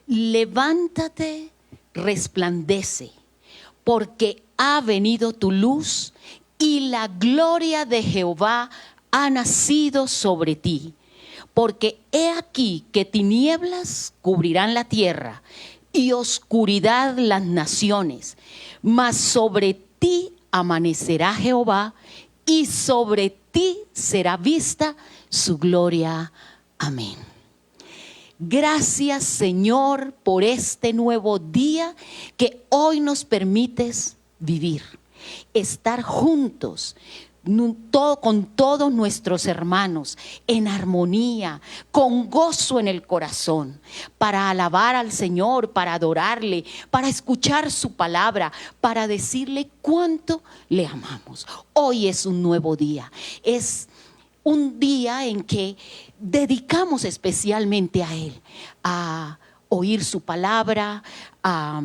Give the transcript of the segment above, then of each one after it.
levántate, resplandece, porque ha venido tu luz y la gloria de Jehová ha nacido sobre ti. Porque he aquí que tinieblas cubrirán la tierra y oscuridad las naciones, mas sobre ti amanecerá Jehová y sobre ti será vista su gloria. Amén. Gracias, Señor, por este nuevo día que hoy nos permites vivir, estar juntos con todos nuestros hermanos en armonía, con gozo en el corazón, para alabar al Señor, para adorarle, para escuchar su palabra, para decirle cuánto le amamos. Hoy es un nuevo día, es un día en que dedicamos especialmente a Él, a oír su palabra, a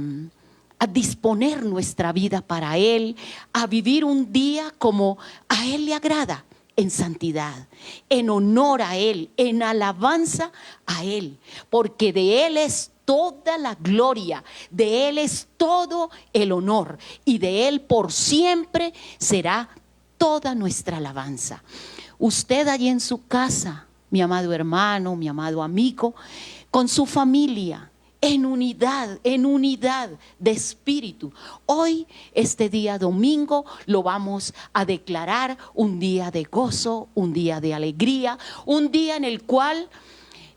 disponer nuestra vida para Él, a vivir un día como a Él le agrada, en santidad, en honor a Él, en alabanza a Él, porque de Él es toda la gloria, de Él es todo el honor y de Él por siempre será toda nuestra alabanza. Usted allí en su casa, mi amado hermano, mi amado amigo, con su familia, en unidad de espíritu. Hoy, este día domingo, lo vamos a declarar un día de gozo, un día de alegría, un día en el cual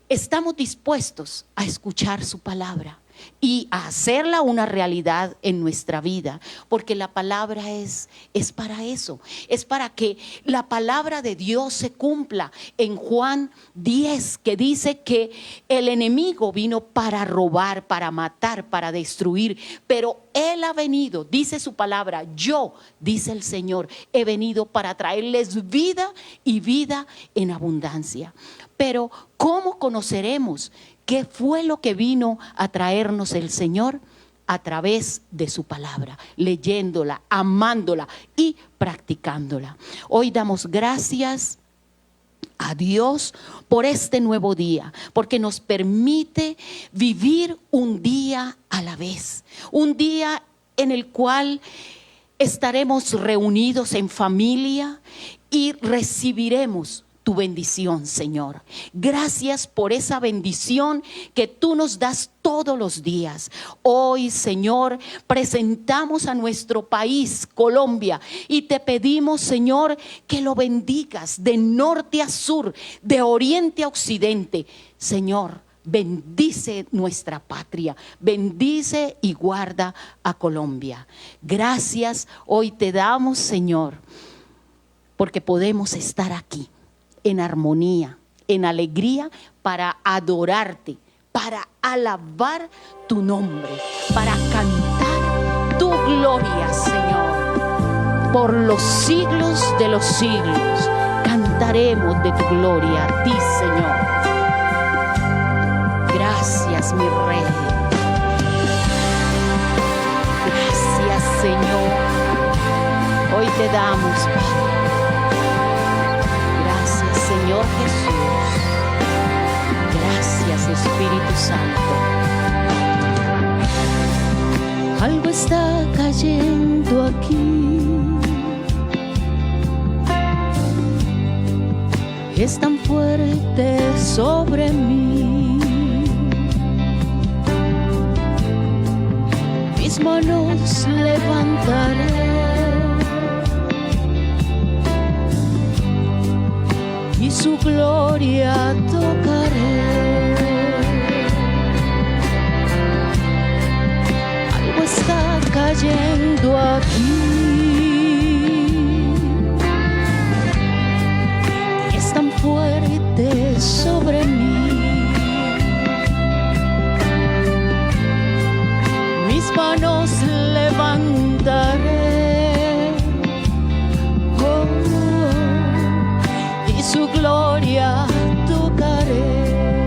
estamos dispuestos a escuchar su palabra y a hacerla una realidad en nuestra vida, porque la palabra es para eso, es para que la palabra de Dios se cumpla. En Juan 10, que dice que el enemigo vino para robar, para matar, para destruir, pero Él ha venido, dice su palabra, yo, dice el Señor, he venido para traerles vida y vida en abundancia. Pero ¿cómo conoceremos qué fue lo que vino a traernos el Señor? A través de su palabra, leyéndola, amándola y practicándola. Hoy damos gracias a Dios por este nuevo día, porque nos permite vivir un día a la vez, un día en el cual estaremos reunidos en familia y recibiremos tu bendición, Señor. Gracias por esa bendición que tú nos das todos los días. Hoy, Señor, presentamos a nuestro país, Colombia, y te pedimos, Señor, que lo bendigas de norte a sur, de oriente a occidente. Señor, bendice nuestra patria, bendice y guarda a Colombia. Gracias hoy te damos, Señor, porque podemos estar aquí en armonía, en alegría, para adorarte, para alabar tu nombre, para cantar tu gloria, Señor. Por los siglos de los siglos cantaremos de tu gloria a ti, Señor. Gracias, mi Rey. Gracias, Señor. Hoy te damos, Padre. Señor Jesús, gracias Espíritu Santo. Algo está cayendo aquí, es tan fuerte sobre mí. Mis manos levantaré y su gloria tocaré. Algo está cayendo aquí, y es tan fuerte sobre mí. Mis manos levantaré y su gloria tocaré.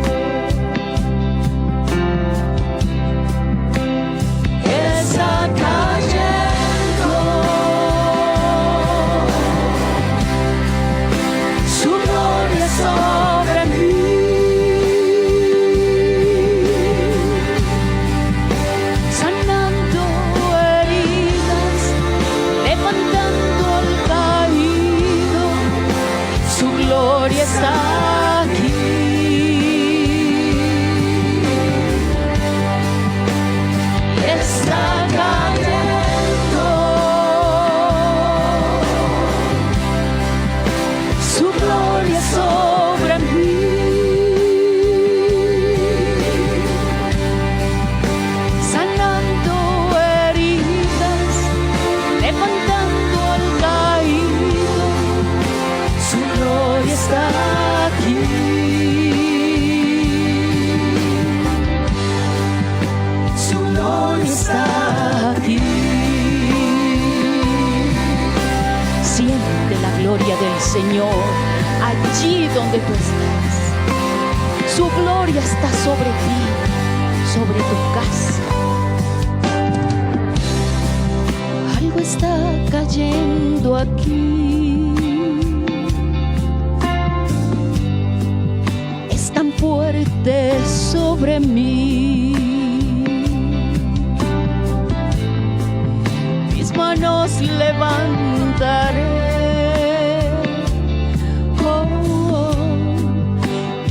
Señor, allí donde tú estás. Su gloria está sobre ti, sobre tu casa. Algo está cayendo aquí. Es tan fuerte sobre mí. Mis manos levantaré.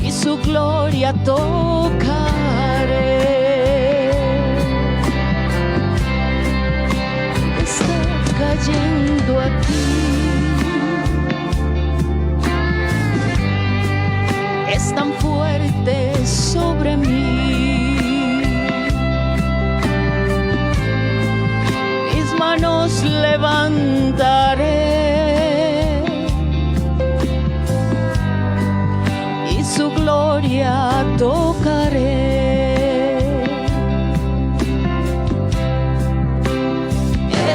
Y su gloria tocaré. Está cayendo aquí. Es tan fuerte sobre mí. Mis manos levantaré. Su gloria tocaré.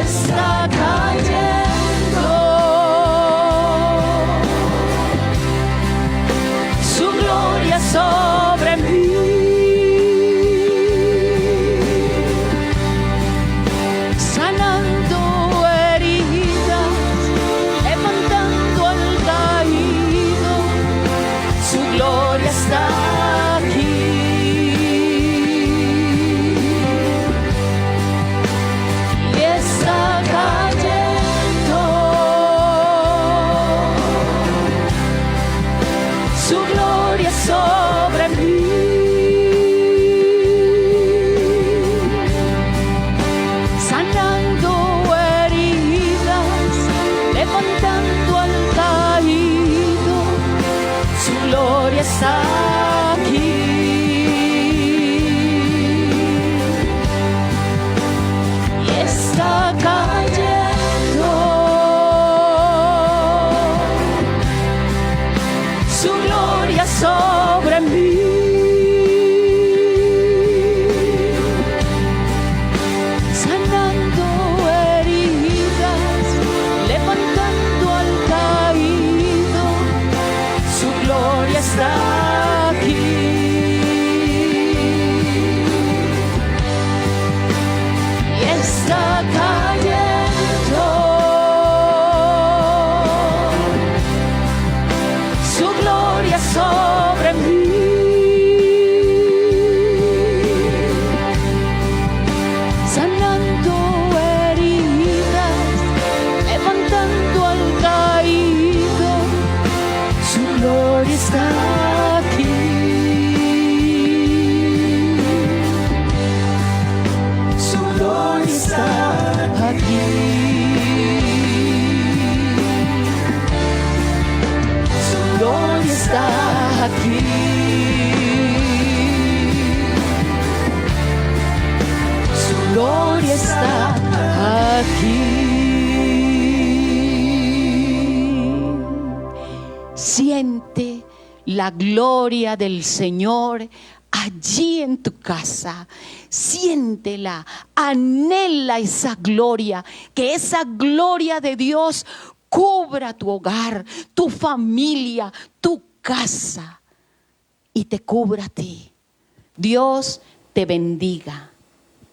Está cayendo su gloria sobre mí. Sanando heridas, levantando al caído. Su gloria está aquí. Y está cayendo su gloria sobre mí. Sanando heridas, levantando al caído. Su gloria está aquí. Y está cayendo su gloria sobre mí. Sanando heridas, levantando al caído. Su gloria está aquí. Y está cayendo su gloria sobre mí. Sanando heridas, levantando al caído. Su gloria está aquí. Su gloria está aquí. Su gloria está aquí. Su gloria está aquí. Siente la gloria del Señor allí en tu casa. Siéntela, anhela esa gloria, que esa gloria de Dios cubra tu hogar, tu familia, tu casa y te cubra a ti. Dios te bendiga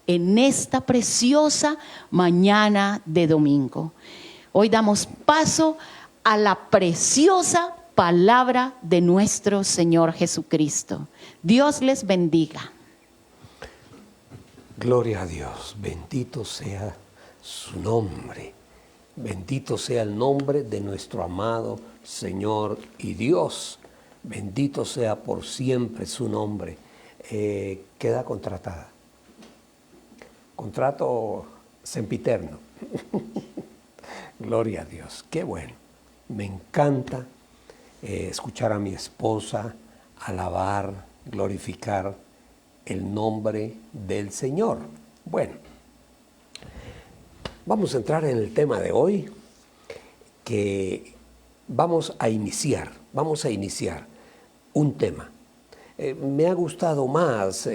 en esta preciosa mañana de domingo. Hoy damos paso a la preciosa palabra de nuestro Señor Jesucristo. Dios les bendiga. Gloria a Dios, bendito sea su nombre, bendito sea el nombre de nuestro amado Señor y Dios, bendito sea por siempre su nombre. Queda contratada, contrato sempiterno. Gloria a Dios, qué bueno, me encanta escuchar a mi esposa alabar, glorificar el nombre del Señor. Bueno, vamos a entrar en el tema de hoy, que vamos a iniciar un tema. Me ha gustado más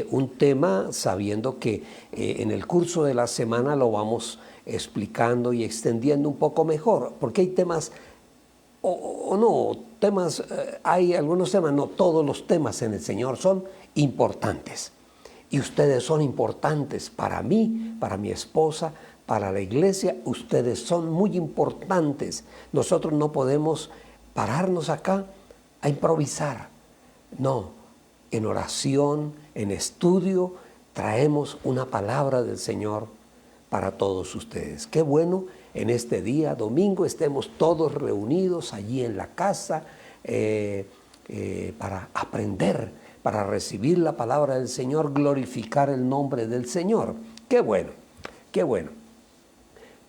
un tema sabiendo que en el curso de la semana lo vamos explicando y extendiendo un poco mejor, porque hay temas o no, temas, hay algunos temas, no todos los temas en el Señor son importantes. Y ustedes son importantes para mí, para mi esposa, para la iglesia. Ustedes son muy importantes. Nosotros no podemos pararnos acá a improvisar. No, en oración, en estudio, traemos una palabra del Señor para todos ustedes. Qué bueno, en este día, domingo, estemos todos reunidos allí en la casa para aprender, para recibir la palabra del Señor, glorificar el nombre del Señor. Qué bueno, qué bueno.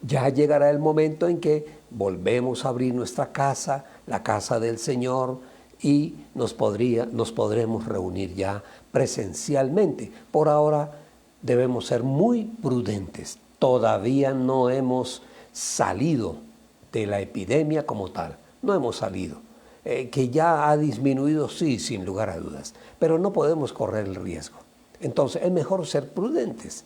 Ya llegará el momento en que volvemos a abrir nuestra casa, la casa del Señor, y nos podremos reunir ya presencialmente. Por ahora debemos ser muy prudentes. Todavía no hemos salido de la epidemia como tal. No hemos salido. Que ya ha disminuido, sí, sin lugar a dudas. Pero no podemos correr el riesgo. Entonces es mejor ser prudentes.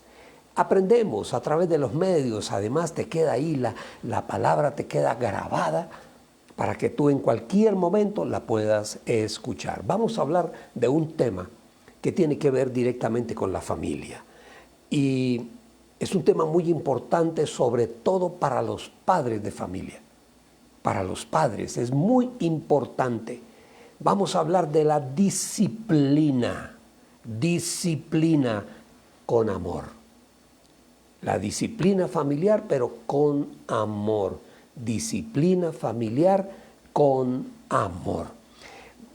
Aprendemos a través de los medios. Además te queda ahí, la palabra te queda grabada para que tú en cualquier momento la puedas escuchar. Vamos a hablar de un tema que tiene que ver directamente con la familia. Y es un tema muy importante, sobre todo para los padres de familia. Para los padres es muy importante. Vamos a hablar de la disciplina. Disciplina con amor. La disciplina familiar, pero con amor. Disciplina familiar con amor.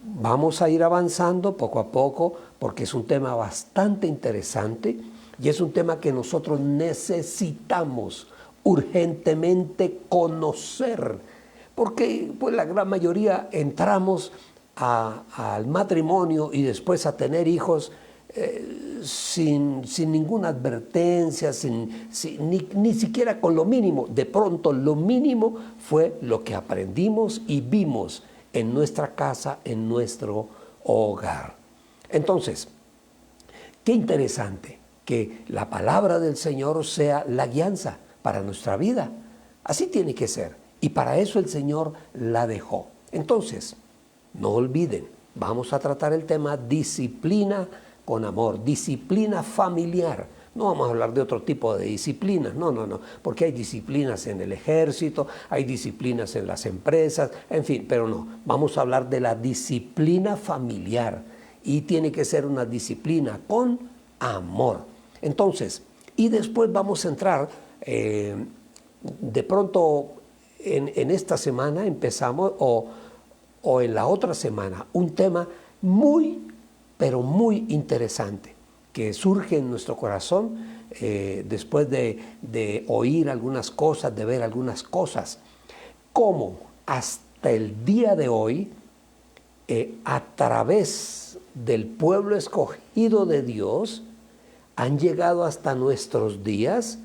Vamos a ir avanzando poco a poco porque es un tema bastante interesante y es un tema que nosotros necesitamos urgentemente conocer, porque pues la gran mayoría entramos al matrimonio y después a tener hijos sin ninguna advertencia, ni siquiera con lo mínimo. De pronto lo mínimo fue lo que aprendimos y vimos en nuestra casa, en nuestro hogar. Entonces, qué interesante que la palabra del Señor sea la guianza para nuestra vida. Así tiene que ser. Y para eso el Señor la dejó. Entonces, no olviden, vamos a tratar el tema disciplina con amor, disciplina familiar. No vamos a hablar de otro tipo de disciplinas, no, porque hay disciplinas en el ejército, hay disciplinas en las empresas, en fin, pero no, vamos a hablar de la disciplina familiar y tiene que ser una disciplina con amor. Entonces, y después vamos a entrar, de pronto en esta semana empezamos, o en la otra semana, un tema muy, pero muy interesante, que surge en nuestro corazón después de oír algunas cosas, de ver algunas cosas, cómo hasta el día de hoy, a través del pueblo escogido de Dios, han llegado hasta nuestros días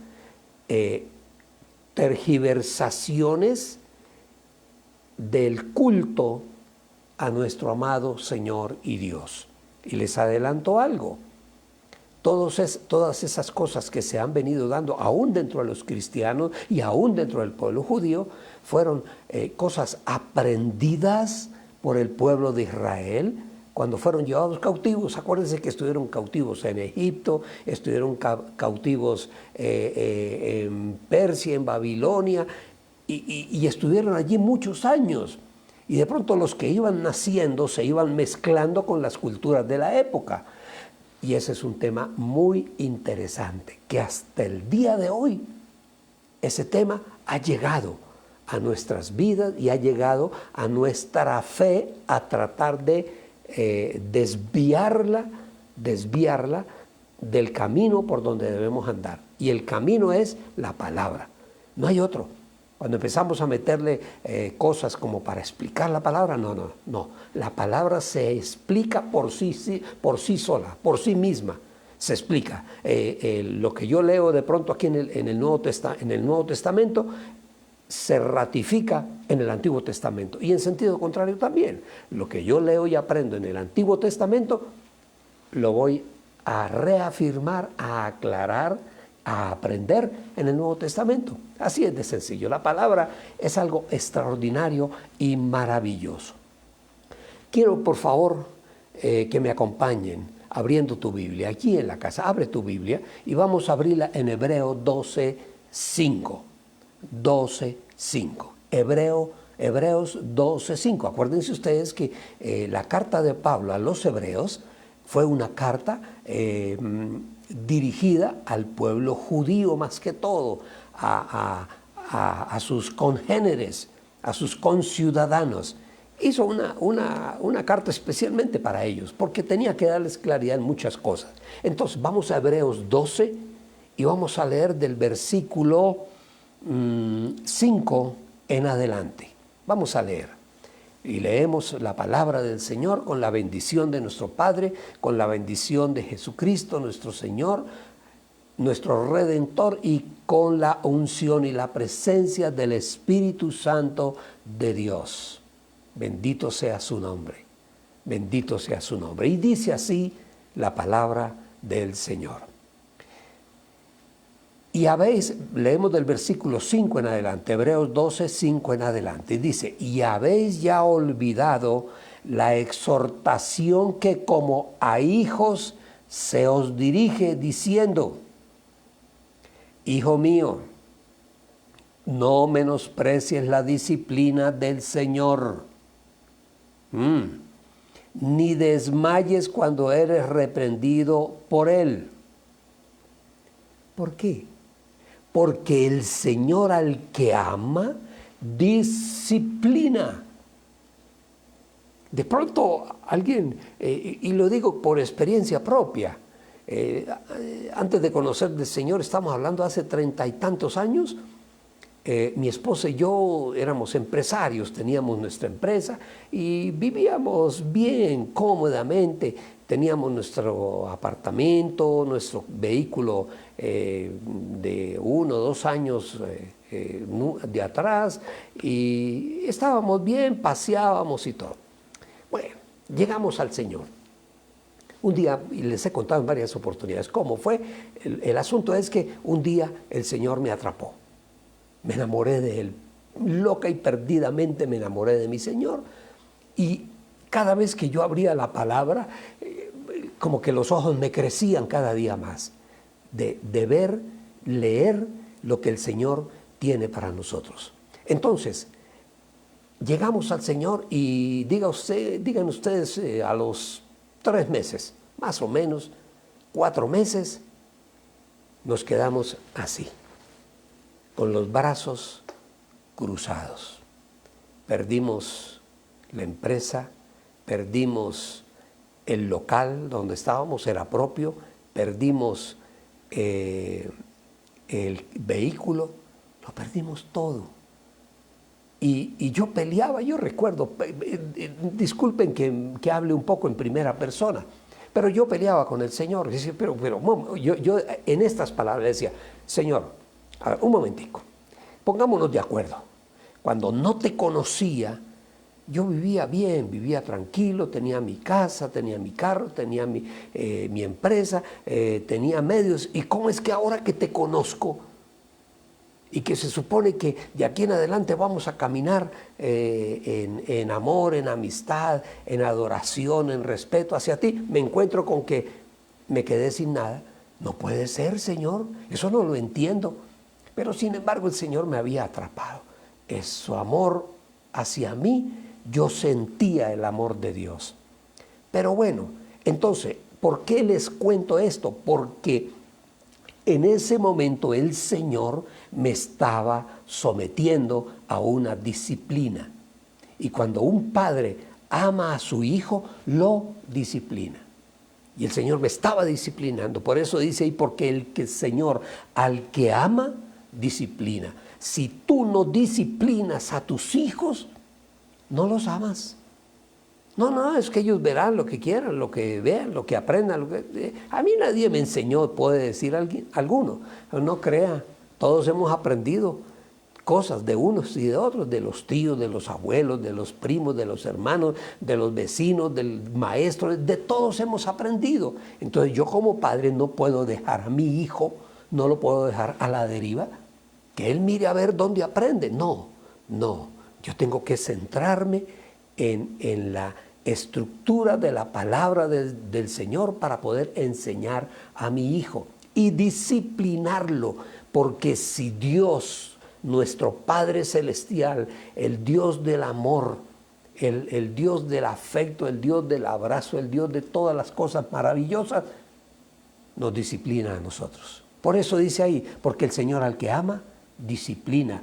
tergiversaciones del culto a nuestro amado Señor y Dios. Y les adelanto algo. Todas esas cosas que se han venido dando, aún dentro de los cristianos y aún dentro del pueblo judío, fueron cosas aprendidas por el pueblo de Israel cuando fueron llevados cautivos. Acuérdense que estuvieron cautivos en Egipto, estuvieron cautivos en Persia, en Babilonia, y estuvieron allí muchos años. Y de pronto los que iban naciendo se iban mezclando con las culturas de la época. Y ese es un tema muy interesante, que hasta el día de hoy ese tema ha llegado a nuestras vidas y ha llegado a nuestra fe a tratar de desviarla del camino por donde debemos andar. Y el camino es la palabra, no hay otro. Cuando empezamos a meterle cosas como para explicar la palabra, no. La palabra se explica por sí sola, por sí misma. Se explica. Lo que yo leo de pronto aquí en el Nuevo Testamento se ratifica en el Antiguo Testamento. Y en sentido contrario también. Lo que yo leo y aprendo en el Antiguo Testamento lo voy a reafirmar, a aclarar a aprender en el Nuevo Testamento. Así es de sencillo. La palabra es algo extraordinario y maravilloso. Quiero, por favor, que me acompañen abriendo tu Biblia. Aquí en la casa, abre tu Biblia y vamos a abrirla en Hebreos 12:5. 12:5. Hebreos 12:5. Acuérdense ustedes que la carta de Pablo a los hebreos fue una carta dirigida al pueblo judío más que todo, a sus congéneres, a sus conciudadanos. Hizo una carta especialmente para ellos, porque tenía que darles claridad en muchas cosas. Entonces vamos a Hebreos 12 y vamos a leer del versículo 5 en adelante. Vamos a leer. Y leemos la palabra del Señor con la bendición de nuestro Padre, con la bendición de Jesucristo, nuestro Señor, nuestro Redentor, y con la unción y la presencia del Espíritu Santo de Dios. Bendito sea su nombre, bendito sea su nombre. Y dice así la palabra del Señor. Y leemos del versículo 5 en adelante, Hebreos 12:5 en adelante, y dice: y habéis ya olvidado la exhortación que como a hijos se os dirige, diciendo: hijo mío, no menosprecies la disciplina del Señor, ni desmayes cuando eres reprendido por Él. ¿Por qué? Porque el Señor al que ama, disciplina. De pronto alguien, y lo digo por experiencia propia, antes de conocer del Señor, estamos hablando hace 30 y tantos años, mi esposa y yo éramos empresarios, teníamos nuestra empresa y vivíamos bien, cómodamente. Teníamos nuestro apartamento, nuestro vehículo de 1 o 2 años de atrás, y estábamos bien, paseábamos y todo. Bueno, llegamos al Señor. Un día, y les he contado en varias oportunidades cómo fue, el asunto es que un día el Señor me atrapó. Me enamoré de Él, loca y perdidamente me enamoré de mi Señor, y cada vez que yo abría la palabra, como que los ojos me crecían cada día más, de ver, leer lo que el Señor tiene para nosotros. Entonces, llegamos al Señor y digan ustedes a los 3 meses, más o menos, 4 meses, nos quedamos así, con los brazos cruzados. Perdimos la empresa, perdimos el local donde estábamos, era propio, perdimos el vehículo, lo perdimos todo. Y yo peleaba, yo recuerdo, disculpen que hable un poco en primera persona, pero yo peleaba con el Señor. Decía, pero yo en estas palabras le decía: Señor, a ver, un momentico, pongámonos de acuerdo. Cuando no te conocía, yo vivía bien, vivía tranquilo, tenía mi casa, tenía mi carro, tenía mi empresa, tenía medios. ¿Y cómo es que ahora que te conozco y que se supone que de aquí en adelante vamos a caminar en amor, en amistad, en adoración, en respeto hacia ti, me encuentro con que me quedé sin nada? No puede ser, Señor, eso no lo entiendo. Pero sin embargo el Señor me había atrapado. Es su amor hacia mí. Yo sentía el amor de Dios. Pero bueno, entonces, ¿por qué les cuento esto? Porque en ese momento el Señor me estaba sometiendo a una disciplina. Y cuando un padre ama a su hijo, lo disciplina. Y el Señor me estaba disciplinando. Por eso dice ahí: porque el Señor al que ama, disciplina. Si tú no disciplinas a tus hijos, no los amas. No, es que ellos verán lo que quieran, lo que vean, lo que aprendan. A mí nadie me enseñó, puede decir alguno. No crea, todos hemos aprendido cosas de unos y de otros, de los tíos, de los abuelos, de los primos, de los hermanos, de los vecinos, del maestro, de todos hemos aprendido. Entonces yo como padre no puedo dejar a mi hijo no lo puedo dejar a la deriva, que él mire a ver dónde aprende. No, yo tengo que centrarme en la estructura de la palabra del Señor para poder enseñar a mi hijo y disciplinarlo, porque si Dios, nuestro Padre Celestial, el Dios del amor, el Dios del afecto, el Dios del abrazo, el Dios de todas las cosas maravillosas, nos disciplina a nosotros. Por eso dice ahí, porque el Señor al que ama, disciplina.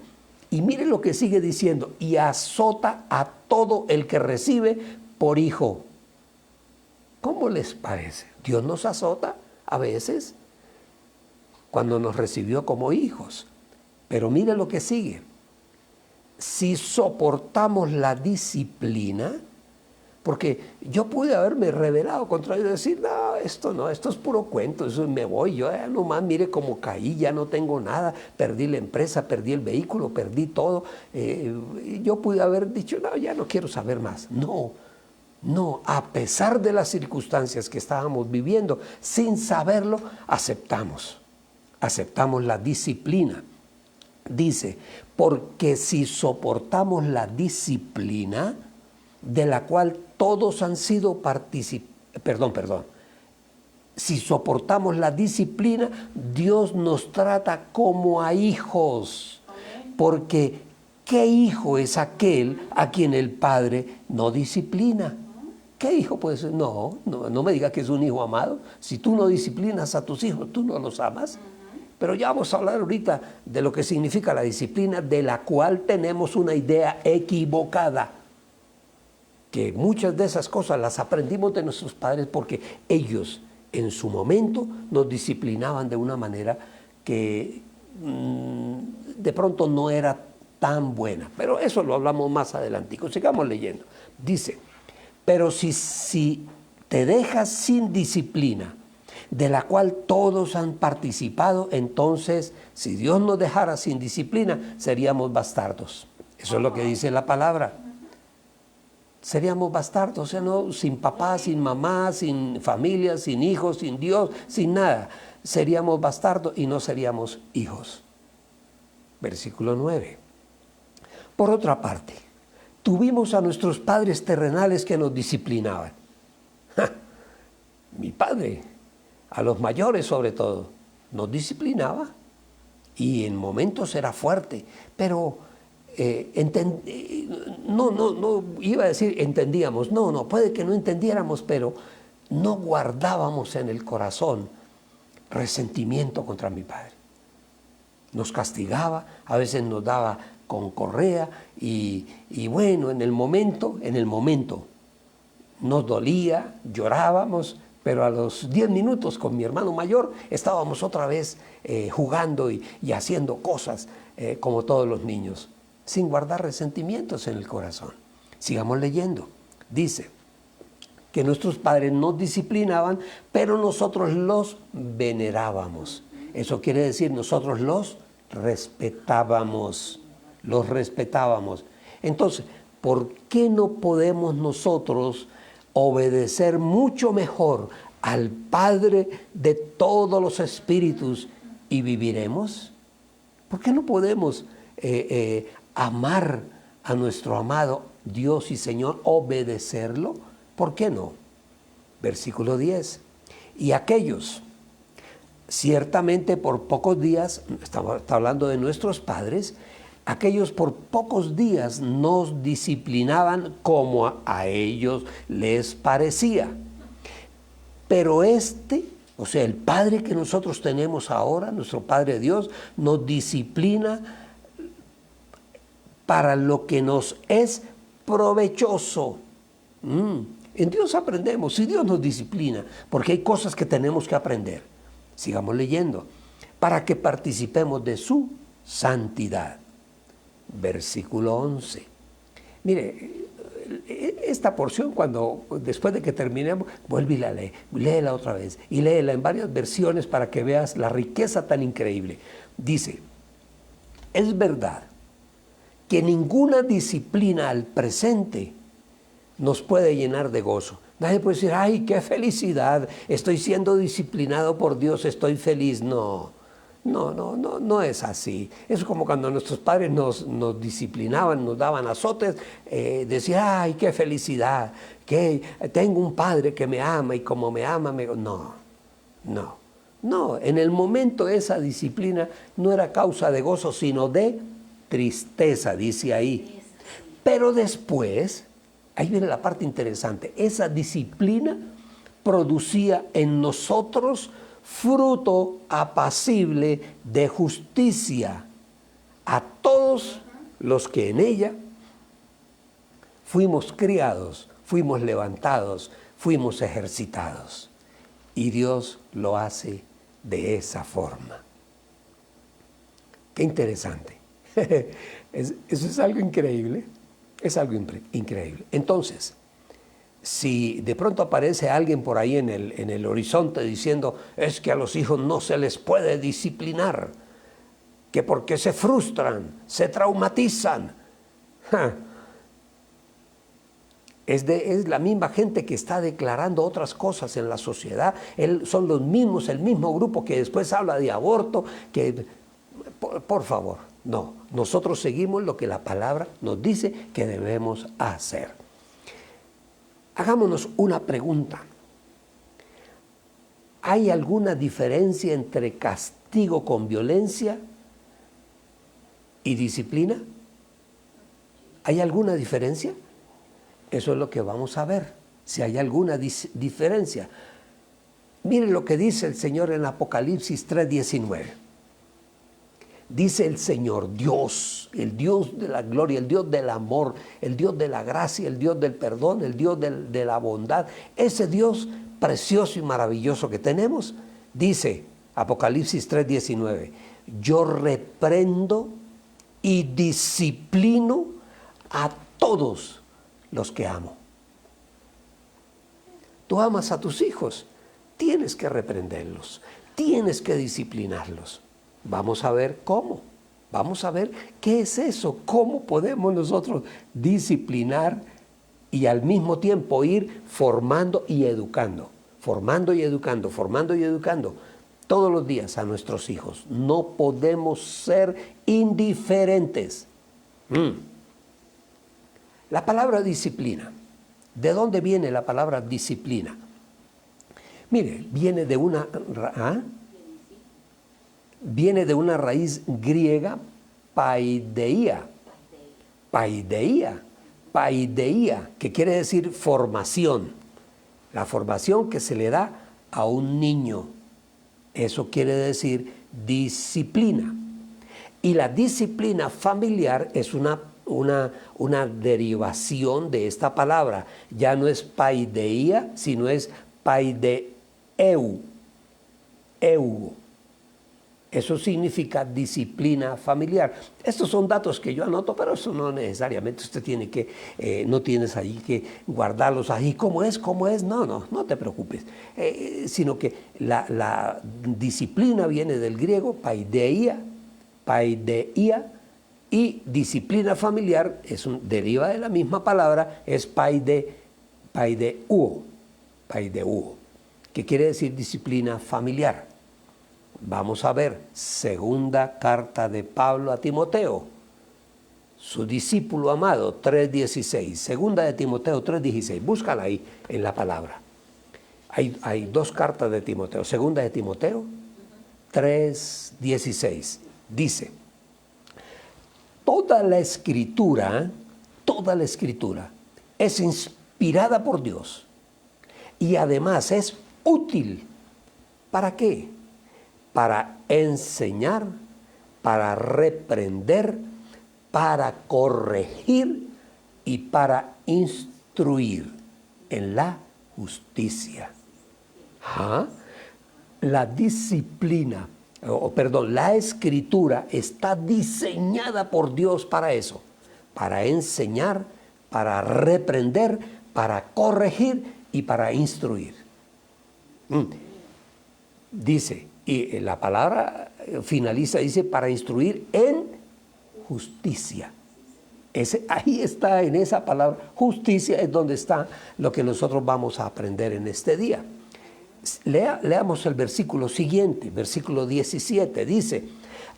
Y mire lo que sigue diciendo, y azota a todo el que recibe por hijo. ¿Cómo les parece? Dios nos azota a veces cuando nos recibió como hijos. Pero mire lo que sigue. Si soportamos la disciplina, porque yo pude haberme rebelado contra ellos y decir, no, esto es puro cuento, eso me voy, yo ya nomás mire cómo caí, ya no tengo nada, perdí la empresa, perdí el vehículo, perdí todo. Yo pude haber dicho, no, ya no quiero saber más. No, a pesar de las circunstancias que estábamos viviendo, sin saberlo, aceptamos la disciplina. Dice, porque si soportamos la disciplina, de la cual todos han sido si soportamos la disciplina, Dios nos trata como a hijos. Porque ¿qué hijo es aquel a quien el Padre no disciplina? ¿Qué hijo puede ser? No me diga que es un hijo amado. Si tú no disciplinas a tus hijos, tú no los amas. Pero ya vamos a hablar ahorita de lo que significa la disciplina, de la cual tenemos una idea equivocada. Que muchas de esas cosas las aprendimos de nuestros padres porque ellos en su momento nos disciplinaban de una manera que de pronto no era tan buena. Pero eso lo hablamos más adelante. Sigamos leyendo. Dice, pero si te dejas sin disciplina, de la cual todos han participado, entonces, si Dios nos dejara sin disciplina, seríamos bastardos. Eso es lo que dice la palabra. Seríamos bastardos, o sea, no, sin papá, sin mamá, sin familia, sin hijos, sin Dios, sin nada. Seríamos bastardos y no seríamos hijos. Versículo 9. Por otra parte, tuvimos a nuestros padres terrenales que nos disciplinaban. Mi padre, a los mayores sobre todo, nos disciplinaba y en momentos era fuerte, pero no iba a decir entendíamos, no, puede que no entendiéramos, pero no guardábamos en el corazón resentimiento contra mi padre. Nos castigaba, a veces nos daba con correa y bueno, en el momento nos dolía, llorábamos, pero a los 10 minutos con mi hermano mayor estábamos otra vez jugando y haciendo cosas como todos los niños, sin guardar resentimientos en el corazón. Sigamos leyendo. Dice que nuestros padres nos disciplinaban, pero nosotros los venerábamos. Eso quiere decir, nosotros los respetábamos. Entonces, ¿por qué no podemos nosotros obedecer mucho mejor al Padre de todos los espíritus y viviremos? ¿Por qué no podemos amar a nuestro amado Dios y Señor, obedecerlo? ¿Por qué no? Versículo 10. Y aquellos, ciertamente por pocos días, está hablando de nuestros padres, aquellos por pocos días nos disciplinaban como a ellos les parecía. Pero o sea, el Padre que nosotros tenemos ahora, nuestro Padre Dios, nos disciplina para lo que nos es provechoso. En Dios aprendemos, si Dios nos disciplina, porque hay cosas que tenemos que aprender. Sigamos leyendo. Para que participemos de su santidad. Versículo 11. Mire, esta porción después de que terminemos, vuelve y la lee, léela otra vez y léela en varias versiones para que veas la riqueza tan increíble. Dice, es verdad que ninguna disciplina al presente nos puede llenar de gozo. Nadie puede decir, ay, qué felicidad, estoy siendo disciplinado por Dios, estoy feliz. No, No es así. Es como cuando nuestros padres nos disciplinaban, nos daban azotes, decía, ay, qué felicidad, que tengo un padre que me ama y como me ama, no, en el momento esa disciplina no era causa de gozo, sino de tristeza, dice ahí. Pero después, ahí viene la parte interesante, esa disciplina producía en nosotros fruto apacible de justicia a todos los que en ella fuimos criados, fuimos levantados, fuimos ejercitados. Y Dios lo hace de esa forma. Qué interesante. Eso es algo increíble. Es algo increíble. Entonces, si de pronto aparece alguien por ahí en el horizonte diciendo, es que a los hijos no se les puede disciplinar, que porque se frustran, se traumatizan. Es la misma gente que está declarando otras cosas en la sociedad. Son los mismos, el mismo grupo que después habla de aborto. Por favor, no. Nosotros seguimos lo que la palabra nos dice que debemos hacer. Hagámonos una pregunta. ¿Hay alguna diferencia entre castigo con violencia y disciplina? ¿Hay alguna diferencia? Eso es lo que vamos a ver, si hay alguna diferencia. Miren lo que dice el Señor en Apocalipsis 3:19. Dice el Señor, Dios, el Dios de la gloria, el Dios del amor, el Dios de la gracia, el Dios del perdón, el Dios de la bondad. Ese Dios precioso y maravilloso que tenemos, dice Apocalipsis 3:19, yo reprendo y disciplino a todos los que amo. Tú amas a tus hijos, tienes que reprenderlos, tienes que disciplinarlos. Vamos a ver cómo, vamos a ver qué es eso, cómo podemos nosotros disciplinar y al mismo tiempo ir formando y educando, formando y educando, formando y educando todos los días a nuestros hijos. No podemos ser indiferentes. La palabra disciplina, ¿de dónde viene la palabra disciplina? Mire, viene de una raíz griega, paideia, que quiere decir formación, la formación que se le da a un niño. Eso quiere decir disciplina. Y la disciplina familiar es una derivación de esta palabra. Ya no es paideia, sino es paideu. Eso significa disciplina familiar. Estos son datos que yo anoto, pero eso no necesariamente usted tiene que, no tienes ahí que guardarlos ahí. ¿Cómo es? No te preocupes. Sino que la disciplina viene del griego paideia, y disciplina familiar deriva de la misma palabra, es paideuo, que quiere decir disciplina familiar. Vamos a ver, segunda carta de Pablo a Timoteo, su discípulo amado, 3:16. Segunda de Timoteo 3:16, búscala ahí en la palabra. Hay dos cartas de Timoteo. Segunda de Timoteo 3:16, dice, toda la escritura es inspirada por Dios y además es útil. ¿Para qué? Para enseñar, para reprender, para corregir y para instruir en la justicia. La disciplina, la escritura está diseñada por Dios para eso, para enseñar, para reprender, para corregir y para instruir. Dice, y la palabra finaliza, dice, para instruir en justicia. Ahí está, en esa palabra, justicia es donde está lo que nosotros vamos a aprender en este día. Leamos el versículo siguiente, versículo 17, dice,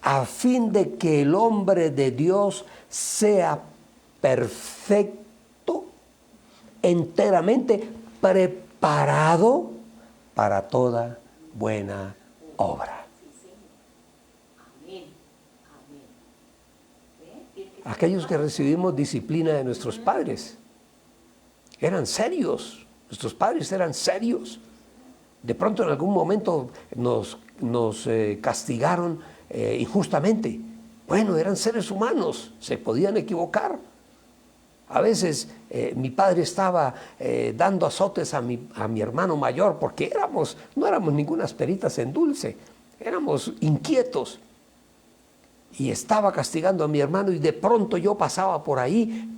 a fin de que el hombre de Dios sea perfecto, enteramente preparado para toda buena obra. Aquellos que recibimos disciplina de nuestros padres eran serios, nuestros padres eran serios. De pronto en algún momento nos castigaron injustamente. Bueno, eran seres humanos, se podían equivocar. A veces mi padre estaba dando azotes a mi hermano mayor porque no éramos ningunas peritas en dulce, éramos inquietos. Y estaba castigando a mi hermano y de pronto yo pasaba por ahí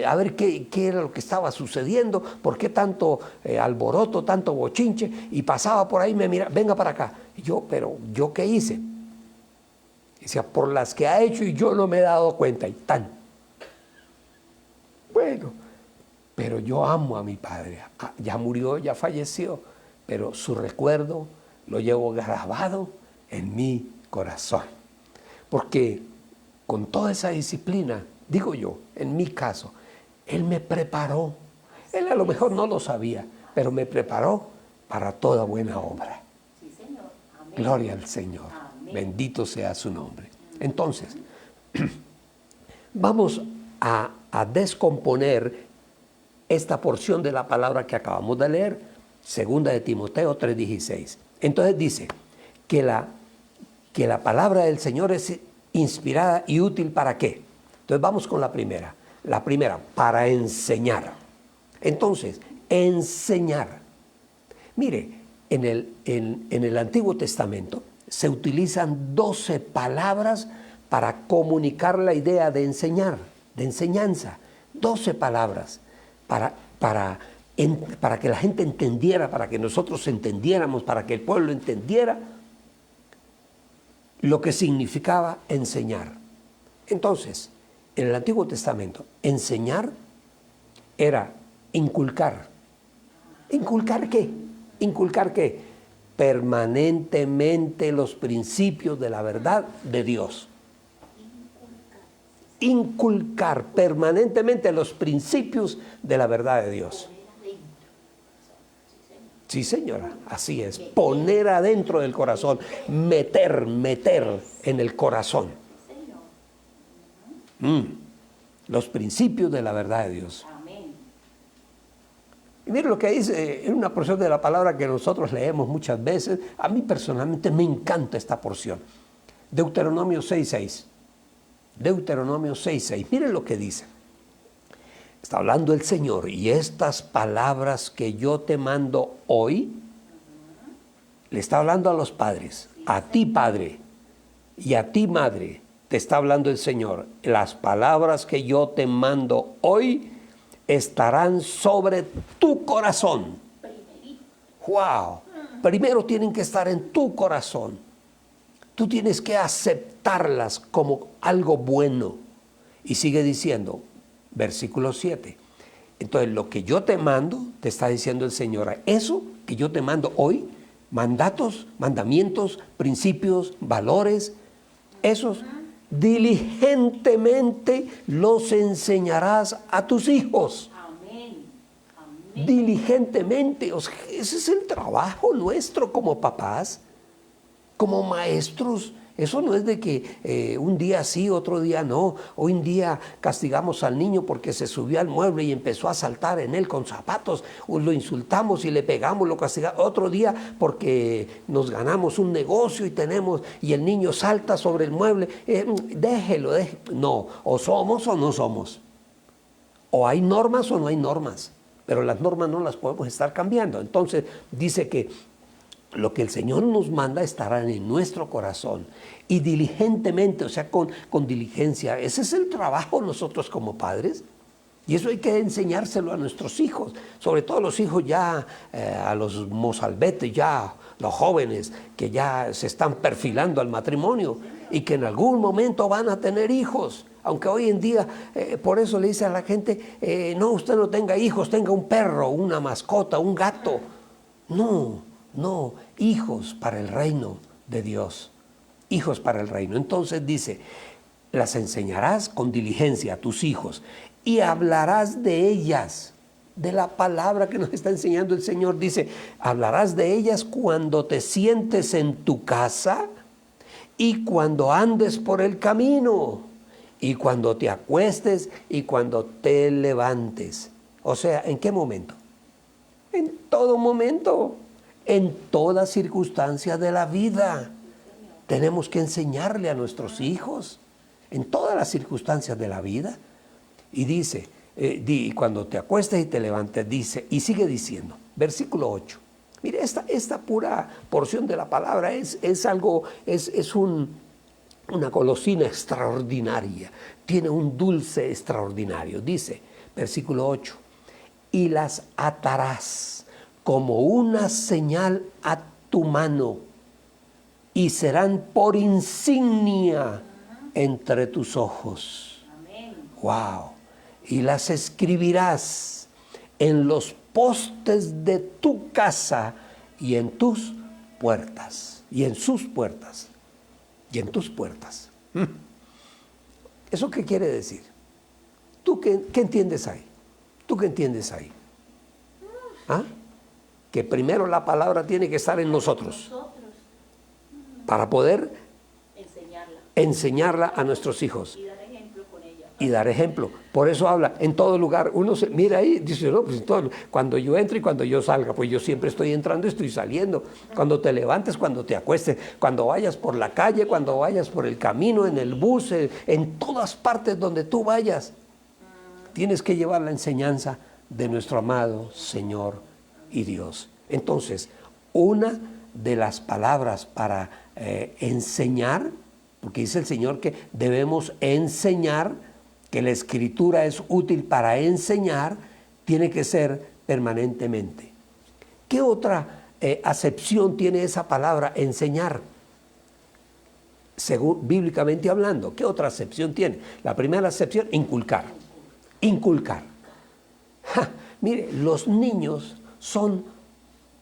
a ver qué era lo que estaba sucediendo, por qué tanto alboroto, tanto bochinche, y pasaba por ahí y me miraba, venga para acá. Pero ¿yo qué hice? Decía, por las que ha hecho y yo no me he dado cuenta, y tan. Bueno, pero yo amo a mi padre, ya murió, ya falleció, pero su recuerdo lo llevo grabado en mi corazón. Porque con toda esa disciplina, digo yo, en mi caso, Él me preparó. Él a lo mejor no lo sabía, pero me preparó para toda buena obra. Sí, Señor. Amén. Gloria al Señor. Amén. Bendito sea su nombre. Entonces, vamos a descomponer esta porción de la palabra que acabamos de leer, segunda de Timoteo 3:16. Entonces dice que la palabra del Señor es inspirada y útil ¿para qué? Entonces vamos con la primera. La primera, para enseñar. Entonces, enseñar. Mire, en el Antiguo Testamento se utilizan 12 palabras para comunicar la idea de enseñar, de enseñanza. 12 palabras para que la gente entendiera, para que nosotros entendiéramos, para que el pueblo entendiera lo que significaba enseñar. Entonces, en el Antiguo Testamento, enseñar era inculcar. ¿Inculcar qué? ¿Inculcar qué? Permanentemente los principios de la verdad de Dios. Inculcar permanentemente los principios de la verdad de Dios. Sí, señora, así es. Poner adentro del corazón, meter en el corazón. Los principios de la verdad de Dios. Y mire lo que dice en una porción de la palabra que nosotros leemos muchas veces. A mí personalmente me encanta esta porción. Deuteronomio 6:6. Deuteronomio 6:6. Miren lo que dice. Está hablando el Señor, y estas palabras que yo te mando hoy, le está hablando a los padres, a ti padre y a ti madre, te está hablando el Señor. Las palabras que yo te mando hoy estarán sobre tu corazón. ¡Wow! Primero tienen que estar en tu corazón. Tú tienes que aceptarlas como algo bueno. Y sigue diciendo, versículo 7. Entonces, lo que yo te mando, te está diciendo el Señor, eso que yo te mando hoy, mandatos, mandamientos, principios, valores, esos diligentemente los enseñarás a tus hijos. Amén. Amén. Diligentemente, ese es el trabajo nuestro como papás, como maestros. Eso no es de que un día sí, otro día no. Hoy en día castigamos al niño porque se subió al mueble y empezó a saltar en él con zapatos. O lo insultamos y le pegamos, lo castigamos. Otro día porque nos ganamos un negocio y el niño salta sobre el mueble. Déjelo. No, o somos o no somos. O hay normas o no hay normas. Pero las normas no las podemos estar cambiando. Entonces dice que lo que el Señor nos manda estará en nuestro corazón y diligentemente, o sea, con diligencia. Ese es el trabajo nosotros como padres, y eso hay que enseñárselo a nuestros hijos, sobre todo los hijos ya, a los mozalbetes, ya los jóvenes que ya se están perfilando al matrimonio y que en algún momento van a tener hijos. Aunque hoy en día, por eso le dice a la gente, no, usted no tenga hijos, tenga un perro, una mascota, un gato. No. No, hijos para el reino de Dios. Hijos para el reino. Entonces dice, las enseñarás con diligencia a tus hijos y hablarás de ellas, de la palabra que nos está enseñando el Señor. Dice, hablarás de ellas cuando te sientes en tu casa y cuando andes por el camino y cuando te acuestes y cuando te levantes. O sea, ¿en qué momento? En todo momento, en toda circunstancia de la vida. Tenemos que enseñarle a nuestros hijos en todas las circunstancias de la vida. Y dice, cuando te acuestes y te levantes, dice, y sigue diciendo, versículo 8. Mire, esta pura porción de la palabra es una golosina extraordinaria, tiene un dulce extraordinario. Dice, versículo 8, y las atarás como una señal a tu mano y serán por insignia entre tus ojos. Amén. Wow. Y las escribirás en los postes de tu casa y en tus puertas. Y en sus puertas. Y en tus puertas. ¿Eso qué quiere decir? ¿Tú qué entiendes ahí? ¿Tú qué entiendes ahí? ¿Ah? Que primero la palabra tiene que estar en nosotros para poder enseñarla a nuestros hijos. Y dar ejemplo con ella. Y dar ejemplo. Por eso habla en todo lugar. Uno se mira ahí, dice, no, pues cuando yo entre y cuando yo salga, pues yo siempre estoy entrando y estoy saliendo. Cuando te levantes, cuando te acuestes, cuando vayas por la calle, cuando vayas por el camino, en el bus, en todas partes donde tú vayas, tienes que llevar la enseñanza de nuestro amado Señor y Dios. Entonces, una de las palabras para enseñar, porque dice el Señor que debemos enseñar, que la Escritura es útil para enseñar, tiene que ser permanentemente. ¿Qué otra acepción tiene esa palabra enseñar? Según, bíblicamente hablando, ¿qué otra acepción tiene? La primera acepción, inculcar. Inculcar. Mire, los niños son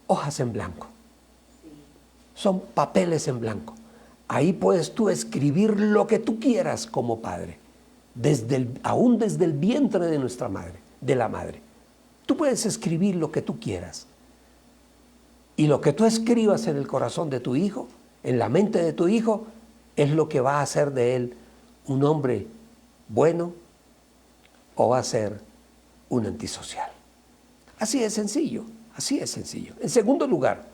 hojas en blanco. Son papeles en blanco. Ahí puedes tú escribir lo que tú quieras como padre, aún desde el vientre de nuestra madre, de la madre. Tú puedes escribir lo que tú quieras. Y lo que tú escribas en el corazón de tu hijo, en la mente de tu hijo, es lo que va a hacer de él un hombre bueno o va a ser un antisocial. Así es sencillo, así es sencillo. En segundo lugar,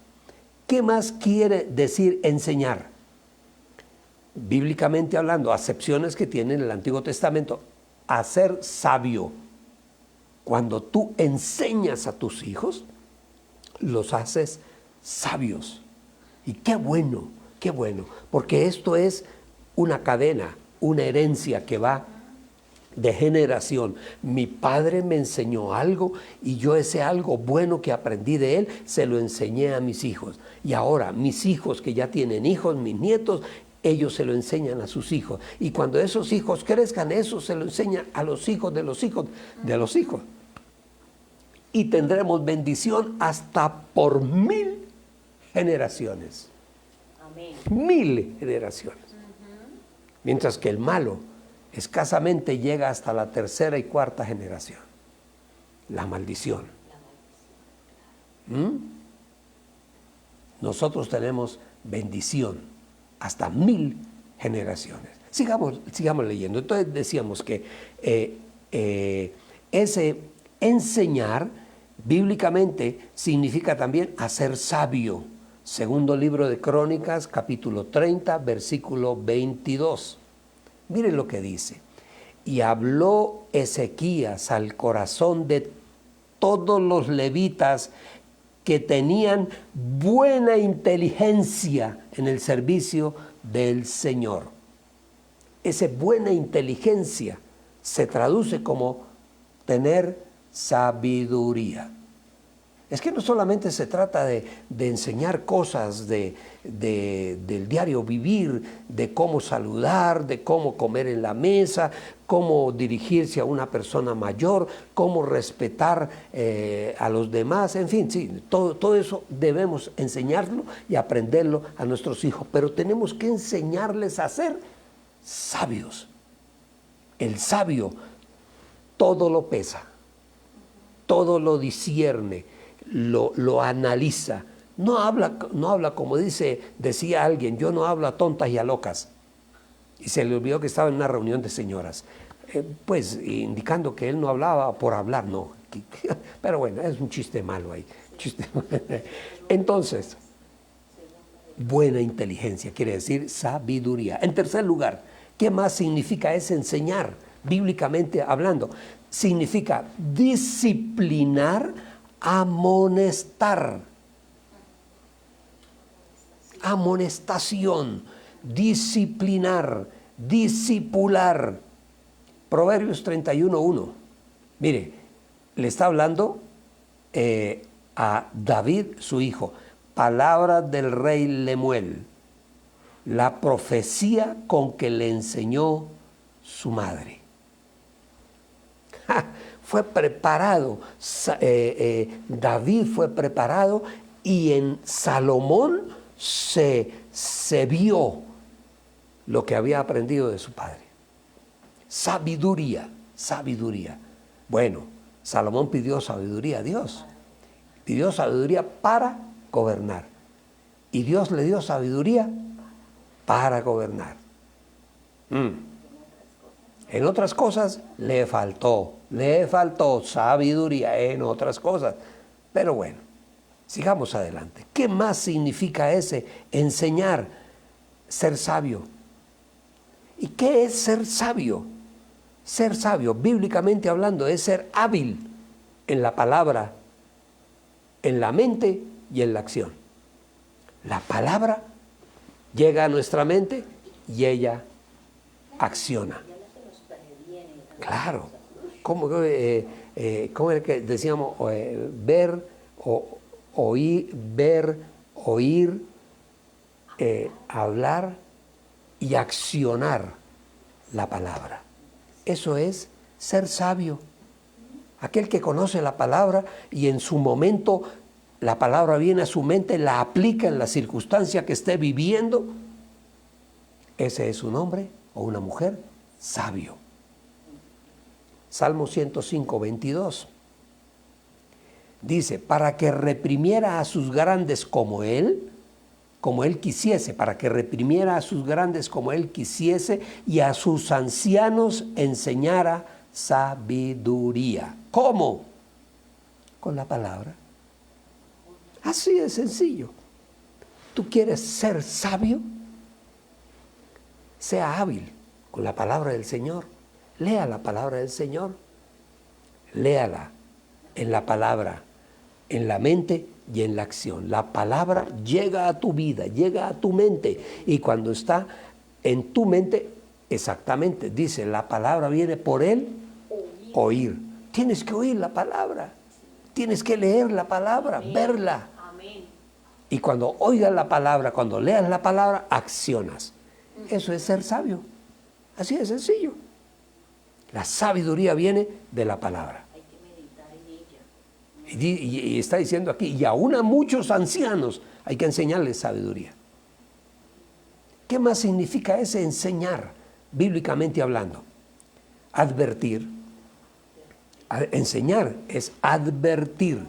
¿qué más quiere decir enseñar? Bíblicamente hablando, acepciones que tiene en el Antiguo Testamento, hacer sabio. Cuando tú enseñas a tus hijos, los haces sabios. Y qué bueno, porque esto es una cadena, una herencia que va de generación. Mi padre me enseñó algo y yo ese algo bueno que aprendí de él, se lo enseñé a mis hijos. Y ahora mis hijos que ya tienen hijos, mis nietos, ellos se lo enseñan a sus hijos. Y cuando esos hijos crezcan, eso se lo enseñan a los hijos de los hijos de los hijos. Y tendremos bendición hasta por 1000 generaciones. Amén. 1000 generaciones. Mientras que el malo escasamente llega hasta la tercera y cuarta generación. La maldición. Nosotros tenemos bendición hasta 1000 generaciones. Sigamos leyendo. Entonces decíamos que ese enseñar bíblicamente significa también hacer sabio. Segundo libro de Crónicas, capítulo 30, versículo 22. Miren lo que dice. Y habló Ezequías al corazón de todos los levitas que tenían buena inteligencia en el servicio del Señor. Esa buena inteligencia se traduce como tener sabiduría. Es que no solamente se trata de enseñar cosas del diario vivir, de cómo saludar, de cómo comer en la mesa, cómo dirigirse a una persona mayor, cómo respetar a los demás, en fin, sí, todo eso debemos enseñarlo y aprenderlo a nuestros hijos, pero tenemos que enseñarles a ser sabios. El sabio todo lo pesa, todo lo discierne, lo analiza. No habla como decía alguien, yo no hablo a tontas y a locas. Y se le olvidó que estaba en una reunión de señoras. Pues indicando que él no hablaba por hablar, no. Pero bueno, es un chiste malo ahí. Entonces, buena inteligencia quiere decir sabiduría. En tercer lugar, ¿qué más significa ese enseñar, bíblicamente hablando? Significa disciplinar, amonestar. Amonestación, disciplinar, discipular. Proverbios 31:1. Mire, le está hablando a David, su hijo. Palabras del rey Lemuel. La profecía con que le enseñó su madre. Fue preparado, David fue preparado y en Salomón se vio lo que había aprendido de su padre. Sabiduría, sabiduría. Bueno, Salomón pidió sabiduría a Dios. Pidió sabiduría para gobernar. Y Dios le dio sabiduría para gobernar. En otras cosas le faltó sabiduría en otras cosas. Pero bueno, sigamos adelante. ¿Qué más significa ese enseñar, ser sabio? ¿Y qué es ser sabio? Ser sabio, bíblicamente hablando, es ser hábil en la palabra, en la mente y en la acción. La palabra llega a nuestra mente y ella acciona. Claro. ¿Cómo era que decíamos? Ver, oír, hablar y accionar la palabra. Eso es ser sabio. Aquel que conoce la palabra y en su momento la palabra viene a su mente, la aplica en la circunstancia que esté viviendo, ese es un hombre o una mujer sabio. Salmo 105:22. Dice, para que reprimiera a sus grandes como él quisiese, para que reprimiera a sus grandes como él quisiese y a sus ancianos enseñara sabiduría. ¿Cómo? Con la palabra. Así de sencillo. ¿Tú quieres ser sabio? Sea hábil con la palabra del Señor. Lea la palabra del Señor. Léala en la palabra, en la mente y en la acción. La palabra llega a tu vida, llega a tu mente. Y cuando está en tu mente, exactamente, dice, la palabra viene por el oír. Tienes que oír la palabra. Tienes que leer la palabra, verla. Y cuando oigas la palabra, cuando leas la palabra, accionas. Eso es ser sabio. Así de sencillo. La sabiduría viene de la palabra. Hay que meditar en ella. Y está diciendo aquí, y aún a muchos ancianos hay que enseñarles sabiduría. ¿Qué más significa ese enseñar, bíblicamente hablando? Advertir. Enseñar es advertir.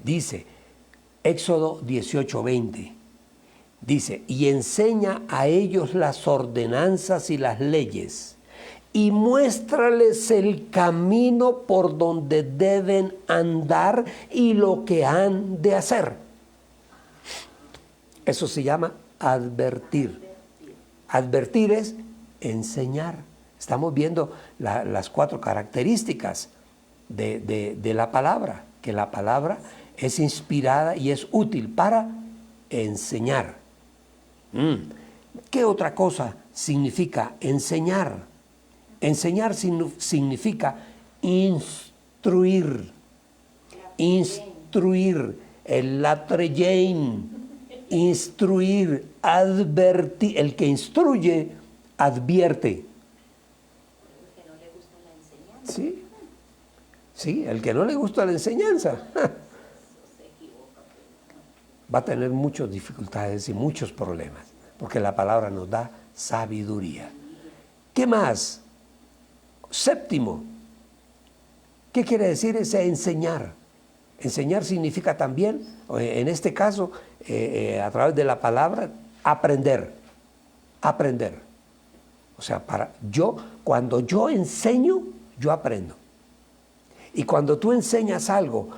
Dice Éxodo 18:20. Dice, y enseña a ellos las ordenanzas y las leyes, y muéstrales el camino por donde deben andar y lo que han de hacer. Eso se llama advertir. Advertir es enseñar. Estamos viendo las 4 características de la palabra, que la palabra es inspirada y es útil para enseñar. ¿Qué otra cosa significa enseñar? Enseñar significa instruir. instruir, el latreyein, instruir, advertir. El que instruye, advierte. El que no le gusta la enseñanza. Sí, sí, el que no le gusta la enseñanza Se equivoca. va a tener muchas dificultades y muchos problemas, porque la palabra nos da sabiduría. ¿Qué más? Séptimo, ¿qué quiere decir ese enseñar? Enseñar significa también, en este caso, a través de la palabra, aprender. Aprender. O sea, cuando yo enseño, yo aprendo. Y cuando tú enseñas algo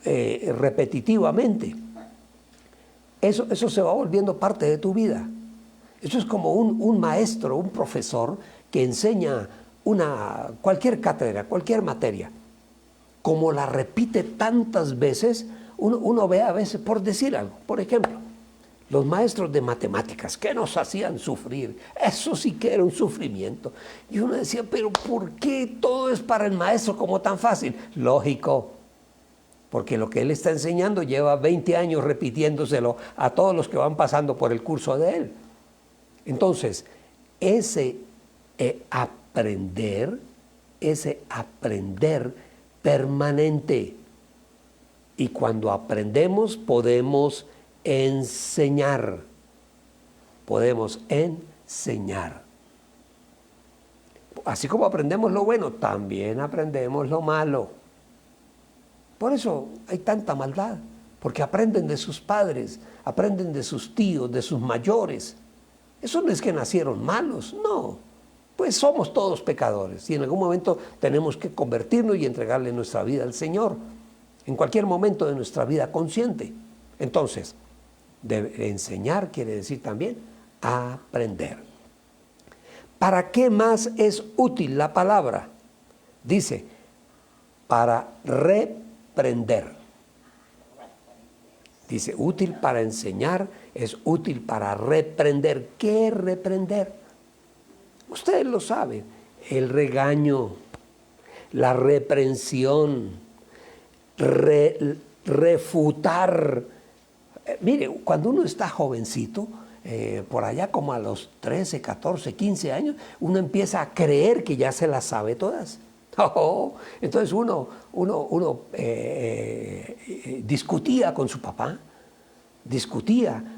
repetitivamente, eso se va volviendo parte de tu vida. Eso es como un maestro, un profesor que enseña cualquier cátedra, cualquier materia. Como la repite tantas veces, uno ve a veces, por decir algo, por ejemplo, los maestros de matemáticas que nos hacían sufrir, eso sí que era un sufrimiento. Y uno decía, pero ¿por qué todo es para el maestro como tan fácil? Lógico, porque lo que él está enseñando lleva 20 años repitiéndoselo a todos los que van pasando por el curso de él. Entonces, ese aprender permanente. Y cuando aprendemos podemos enseñar. Podemos enseñar. Así como aprendemos lo bueno, también aprendemos lo malo. Por eso hay tanta maldad, porque aprenden de sus padres, aprenden de sus tíos, de sus mayores. Eso no es que nacieron malos, no. Pues somos todos pecadores y en algún momento tenemos que convertirnos y entregarle nuestra vida al Señor, en cualquier momento de nuestra vida consciente. Entonces, enseñar quiere decir también aprender. ¿Para qué más es útil la palabra? Dice, para reprender. Dice, útil para enseñar, es útil para reprender. ¿Qué reprender? Ustedes lo saben, el regaño, la reprensión, refutar. Mire, cuando uno está jovencito, por allá como a los 13, 14, 15 años, uno empieza a creer que ya se las sabe todas. Entonces uno discutía con su papá,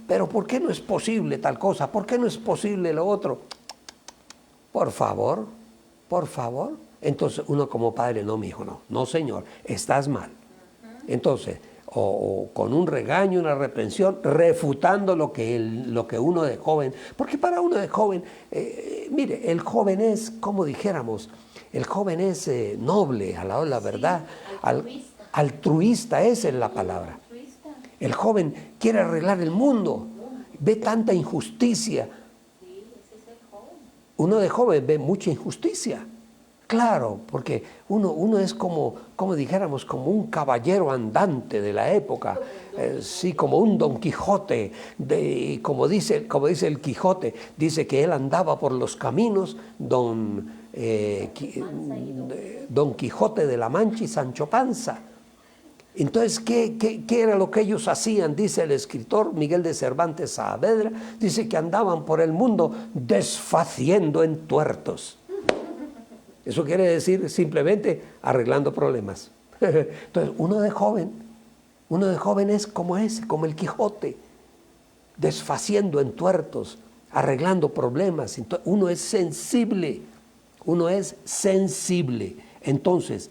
pero ¿por qué no es posible tal cosa? ¿Por qué no es posible lo otro? Por favor. Entonces uno como padre, no, mi hijo, no señor, estás mal. Entonces, o con un regaño, una reprensión, refutando lo que uno de joven, porque para uno de joven, mire, el joven es, como dijéramos, el joven es noble, a la hora de la verdad, altruista, esa es la palabra. El joven quiere arreglar el mundo, ve tanta injusticia. Uno de joven ve mucha injusticia. Claro, porque uno es como dijéramos, como un caballero andante de la época, sí, como un Don Quijote, como dice el Quijote, dice que él andaba por los caminos, Don Quijote de la Mancha y Sancho Panza. Entonces, ¿qué era lo que ellos hacían? Dice el escritor Miguel de Cervantes Saavedra, dice que andaban por el mundo desfaciendo entuertos. Eso quiere decir simplemente arreglando problemas. Entonces, uno de joven es como como el Quijote, desfaciendo entuertos, arreglando problemas. Entonces, uno es sensible. Entonces,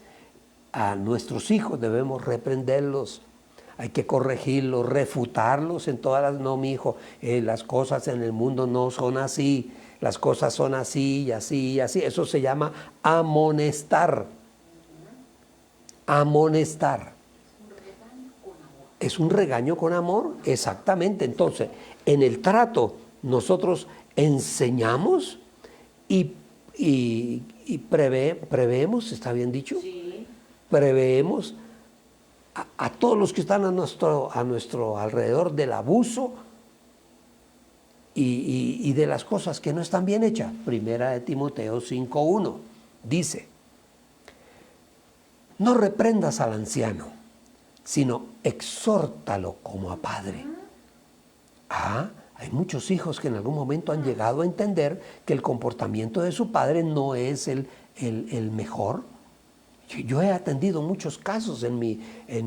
a nuestros hijos debemos reprenderlos, hay que corregirlos, refutarlos en todas las... No, mi hijo, las cosas en el mundo no son así, las cosas son así y así y así. Eso se llama amonestar. Amonestar. Es un regaño con amor, exactamente. Entonces, en el trato nosotros enseñamos y preveemos, ¿está bien dicho? Sí. Preveemos a todos los que están a nuestro alrededor del abuso y de las cosas que no están bien hechas. Primera de Timoteo 5:1 dice, no reprendas al anciano, sino exhórtalo como a padre. Hay muchos hijos que en algún momento han llegado a entender que el comportamiento de su padre no es el mejor. Yo he atendido muchos casos en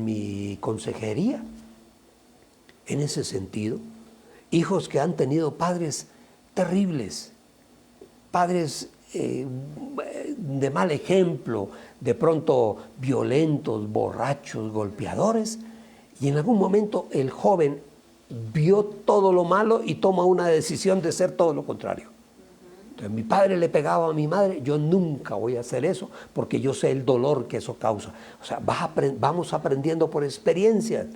mi consejería, en ese sentido. Hijos que han tenido padres terribles, padres de mal ejemplo, de pronto violentos, borrachos, golpeadores, y en algún momento el joven vio todo lo malo y toma una decisión de ser todo lo contrario. Entonces, mi padre le pegaba a mi madre, yo nunca voy a hacer eso porque yo sé el dolor que eso causa. O sea, vamos aprendiendo por experiencias.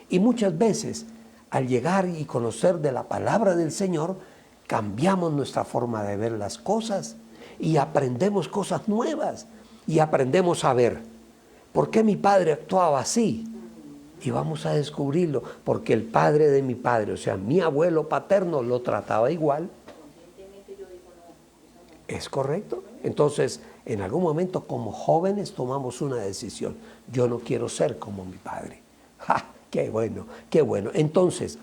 Y muchas veces, al llegar y conocer de la palabra del Señor, cambiamos nuestra forma de ver las cosas y aprendemos cosas nuevas y aprendemos a ver por qué mi padre actuaba así. Y vamos a descubrirlo, porque el padre de mi padre, o sea, mi abuelo paterno, lo trataba igual. ¿Es correcto? Entonces, en algún momento como jóvenes tomamos una decisión. Yo no quiero ser como mi padre. ¡Ja! ¡Qué bueno! ¡Qué bueno! Entonces,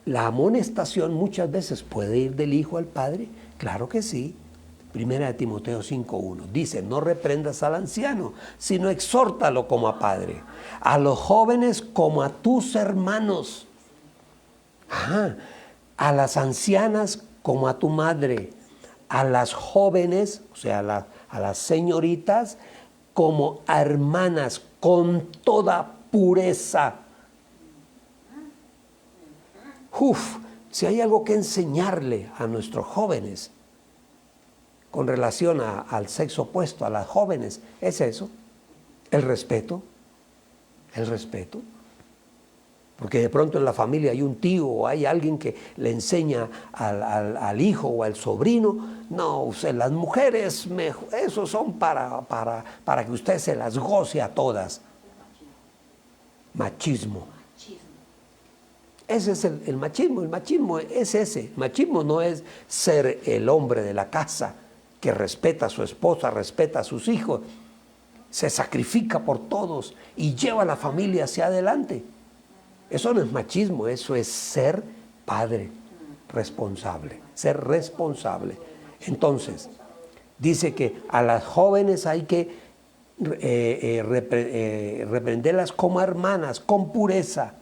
la amonestación muchas veces puede ir del hijo al padre. Claro que sí. Primera de Timoteo 5:1 dice: no reprendas al anciano, sino exhórtalo como a padre, a los jóvenes como a tus hermanos, a las ancianas como a tu madre, a las jóvenes, o sea, a las señoritas, como a hermanas, con toda pureza. Si hay algo que enseñarle a nuestros jóvenes con relación al sexo opuesto, a las jóvenes, es eso, el respeto. Porque de pronto en la familia hay un tío o hay alguien que le enseña al hijo o al sobrino: no, usted, las mujeres, esos son para que usted se las goce a todas. Machismo. Ese es el machismo. El machismo es ese. El machismo no es ser el hombre de la casa que respeta a su esposa, respeta a sus hijos, se sacrifica por todos y lleva a la familia hacia adelante. Eso no es machismo, eso es ser padre responsable, ser responsable. Entonces, dice que a las jóvenes hay que reprenderlas como hermanas, con pureza.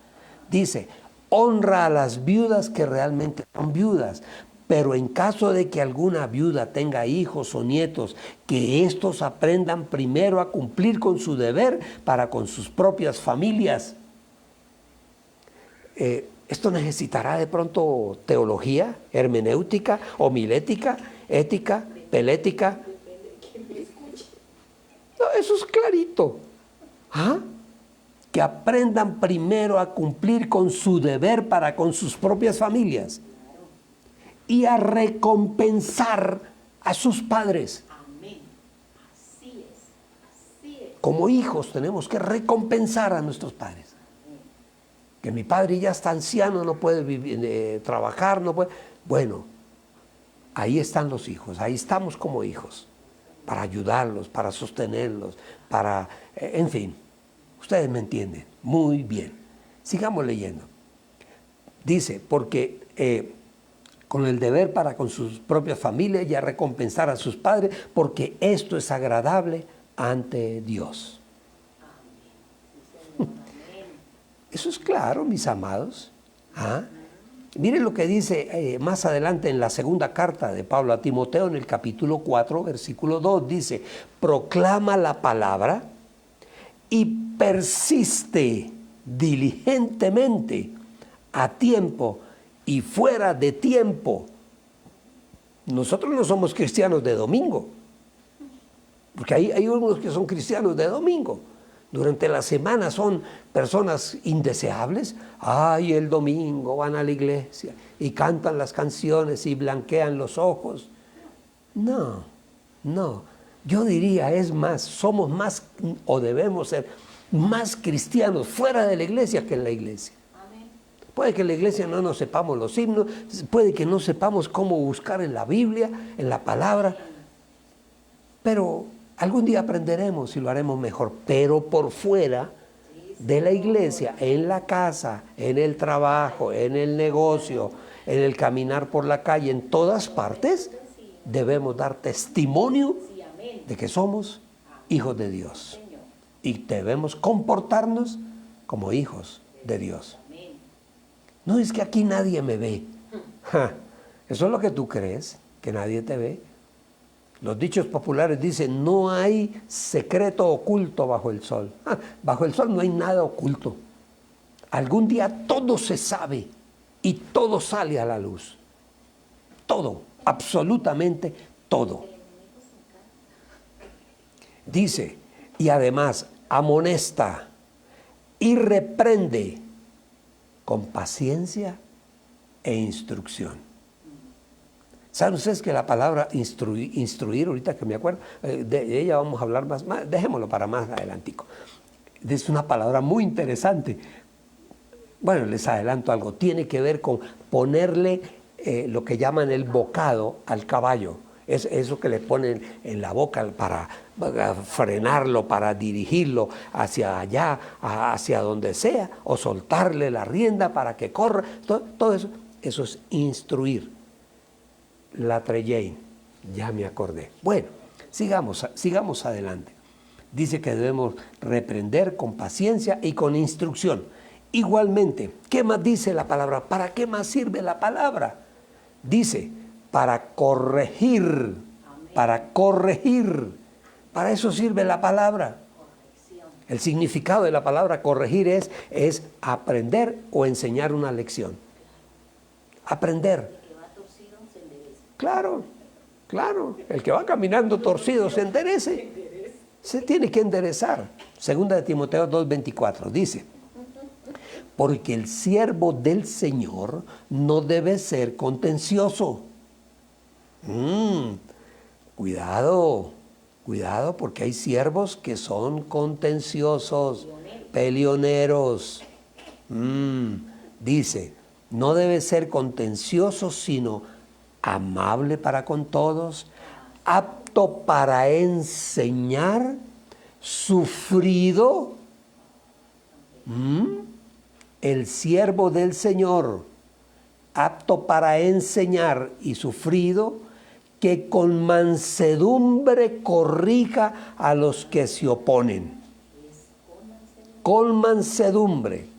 Dice: honra a las viudas que realmente son viudas, pero en caso de que alguna viuda tenga hijos o nietos, que estos aprendan primero a cumplir con su deber para con sus propias familias. Esto necesitará de pronto teología, hermenéutica, homilética, ética, pelética. No, eso es clarito. Que aprendan primero a cumplir con su deber para con sus propias familias y a recompensar a sus padres. Amén. Así es. Como hijos tenemos que recompensar a nuestros padres. Que mi padre ya está anciano, no puede trabajar, no puede. Bueno, ahí están los hijos, ahí estamos como hijos, para ayudarlos, para sostenerlos, en fin, ustedes me entienden muy bien. Sigamos leyendo. Dice: porque con el deber para con sus propias familias y a recompensar a sus padres, porque esto es agradable ante Dios. Eso es claro, mis amados. Miren lo que dice más adelante en la segunda carta de Pablo a Timoteo, en el capítulo 4, versículo 2, dice: proclama la palabra y persiste diligentemente, a tiempo y fuera de tiempo. Nosotros no somos cristianos de domingo, porque hay algunos que son cristianos de domingo. Durante la semana son personas indeseables. El domingo van a la iglesia y cantan las canciones y blanquean los ojos. No. Yo diría, es más, somos más o debemos ser más cristianos fuera de la iglesia que en la iglesia. Puede que en la iglesia no nos sepamos los himnos, puede que no sepamos cómo buscar en la Biblia, en la palabra, pero Algún día aprenderemos y lo haremos mejor, pero por fuera de la iglesia, en la casa, en el trabajo, en el negocio, en el caminar por la calle, en todas partes, debemos dar testimonio de que somos hijos de Dios. Y debemos comportarnos como hijos de Dios. No es que aquí nadie me ve. Ja, eso es lo que tú crees, que nadie te ve. Los dichos populares dicen, no hay secreto oculto bajo el sol. Ja, bajo el sol no hay nada oculto. Algún día todo se sabe y todo sale a la luz. Todo, absolutamente todo. Dice, y además amonesta y reprende con paciencia e instrucción. ¿Saben ustedes que la palabra instruir, ahorita que me acuerdo, de ella vamos a hablar más, dejémoslo para más adelantico. Es una palabra muy interesante. Bueno, les adelanto algo, tiene que ver con ponerle lo que llaman el bocado al caballo. Es eso que le ponen en la boca para frenarlo, para dirigirlo hacia allá, hacia donde sea, o soltarle la rienda para que corra. Todo eso es instruir. La Trellane, ya me acordé. Bueno, sigamos adelante. Dice que debemos reprender con paciencia y con instrucción. Igualmente, ¿qué más dice la palabra? ¿Para qué más sirve la palabra? Dice, para corregir, para corregir. Para eso sirve la palabra. El significado de la palabra corregir es aprender o enseñar una lección. Aprender. Claro, claro. El que va caminando torcido se enderece. Se tiene que enderezar. Segunda de Timoteo 2:24 dice, porque el siervo del Señor no debe ser contencioso. Cuidado, cuidado, porque hay siervos que son contenciosos, peleoneros. Dice, no debe ser contencioso, sino amable para con todos, apto para enseñar, sufrido. El siervo del Señor, apto para enseñar y sufrido, que con mansedumbre corrija a los que se oponen. Con mansedumbre.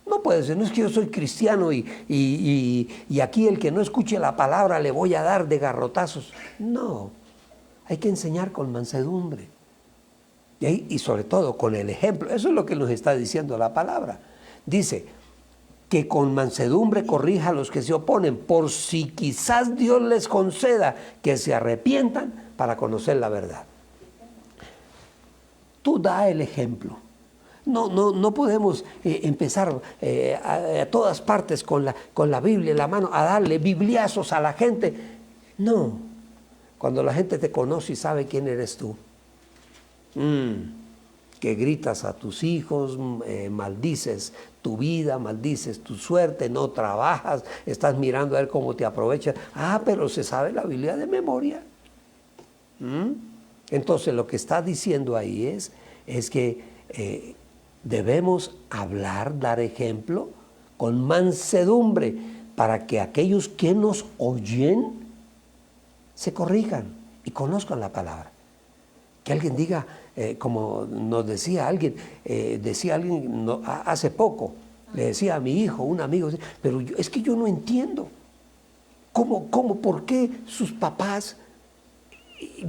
No puede ser, no es que yo soy cristiano y aquí el que no escuche la palabra le voy a dar de garrotazos. No, hay que enseñar con mansedumbre. Y sobre todo con el ejemplo. Eso es lo que nos está diciendo la palabra. Dice que con mansedumbre corrija a los que se oponen, por si quizás Dios les conceda que se arrepientan para conocer la verdad. Tú da el ejemplo. No podemos empezar a todas partes con la Biblia en la mano a darle bibliazos a la gente. No, cuando la gente te conoce y sabe quién eres tú, que gritas a tus hijos, maldices tu vida, maldices tu suerte, no trabajas, estás mirando a ver cómo te aprovechas. Pero se sabe la Biblia de memoria. Entonces lo que está diciendo ahí es que debemos hablar, dar ejemplo con mansedumbre para que aquellos que nos oyen se corrijan y conozcan la palabra. Que alguien diga, como nos decía alguien, hace poco, le decía a mi hijo, un amigo, pero es que yo no entiendo. ¿Por qué sus papás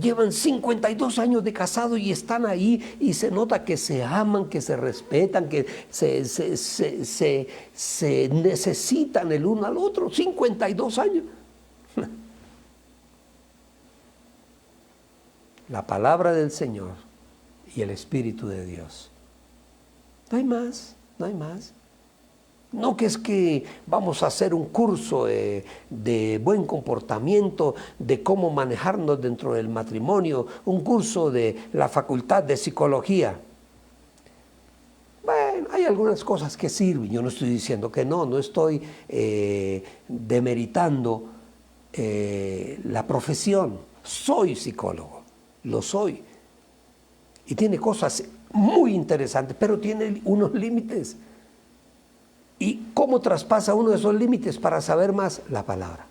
llevan 52 años de casado y están ahí y se nota que se aman, que se respetan, que se necesitan el uno al otro? 52 años. La palabra del Señor y el Espíritu de Dios. No hay más, no hay más. No que es que vamos a hacer un curso de buen comportamiento, de cómo manejarnos dentro del matrimonio, un curso de la Facultad de Psicología. Bueno, hay algunas cosas que sirven. Yo no estoy diciendo que no estoy demeritando la profesión. Soy psicólogo. lo soy. Y tiene cosas muy interesantes, pero tiene unos límites. ¿Y cómo traspasa uno de esos límites para saber más? La palabra.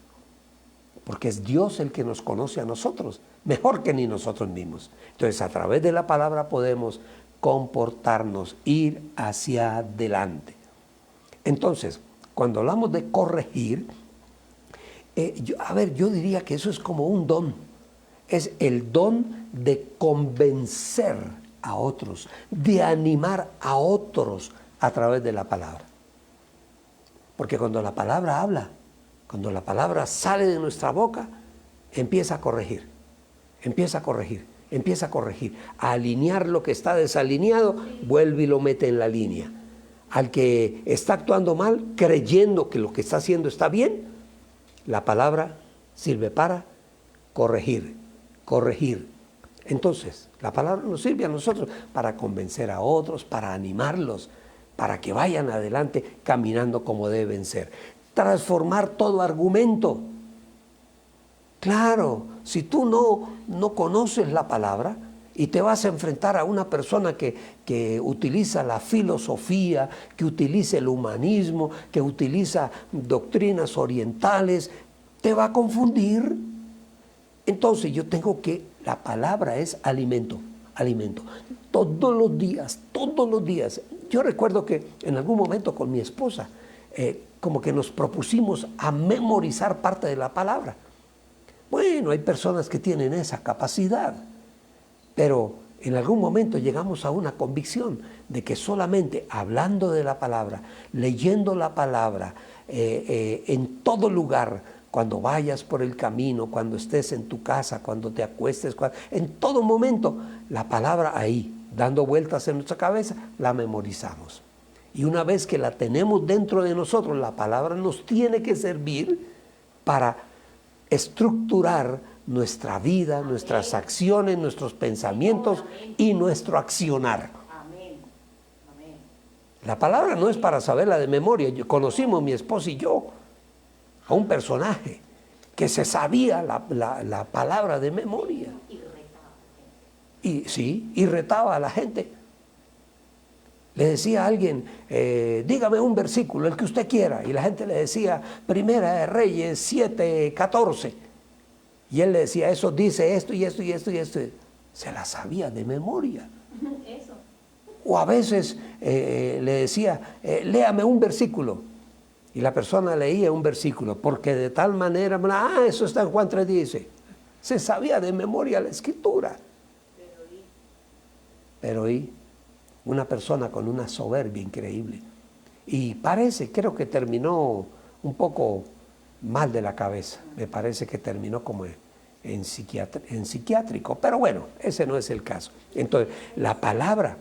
Porque es Dios el que nos conoce a nosotros, mejor que ni nosotros mismos. Entonces, a través de la palabra podemos comportarnos, ir hacia adelante. Entonces, cuando hablamos de corregir, yo diría que eso es como un don. Es el don de convencer a otros, de animar a otros a través de la palabra. Porque cuando la palabra habla, cuando la palabra sale de nuestra boca, empieza a corregir, empieza a corregir, empieza a corregir, a alinear lo que está desalineado, vuelve y lo mete en la línea. Al que está actuando mal, creyendo que lo que está haciendo está bien, la palabra sirve para corregir, corregir. Entonces, la palabra nos sirve a nosotros para convencer a otros, para animarlos, para que vayan adelante caminando como deben ser. Transformar todo argumento. Claro, si tú no conoces la palabra y te vas a enfrentar a una persona que utiliza la filosofía, que utiliza el humanismo, que utiliza doctrinas orientales, te va a confundir. Entonces yo tengo que, la palabra es alimento, alimento. Todos los días, todos los días. Yo recuerdo que en algún momento con mi esposa, como que nos propusimos a memorizar parte de la palabra. Bueno, hay personas que tienen esa capacidad, pero en algún momento llegamos a una convicción de que solamente hablando de la palabra, leyendo la palabra, en todo lugar, cuando vayas por el camino, cuando estés en tu casa, cuando te acuestes, en todo momento, la palabra ahí, dando vueltas en nuestra cabeza, la memorizamos. Y una vez que la tenemos dentro de nosotros, la palabra nos tiene que servir para estructurar nuestra vida, nuestras acciones, nuestros pensamientos y nuestro accionar. La palabra no es para saberla de memoria. Conocimos, mi esposa y yo, a un personaje que se sabía la palabra de memoria. Y retaba a la gente. Le decía a alguien, dígame un versículo, el que usted quiera. Y la gente le decía, Primera de Reyes 7:14. Y él le decía, eso dice esto y esto y esto y esto. Se la sabía de memoria. Eso. O a veces le decía, léame un versículo. Y la persona leía un versículo, porque de tal manera, eso está en Juan 3:10. Se sabía de memoria la escritura. Pero una persona con una soberbia increíble. Y creo que terminó un poco mal de la cabeza. Me parece que terminó como en psiquiátrico. Pero bueno, ese no es el caso. Entonces, la palabra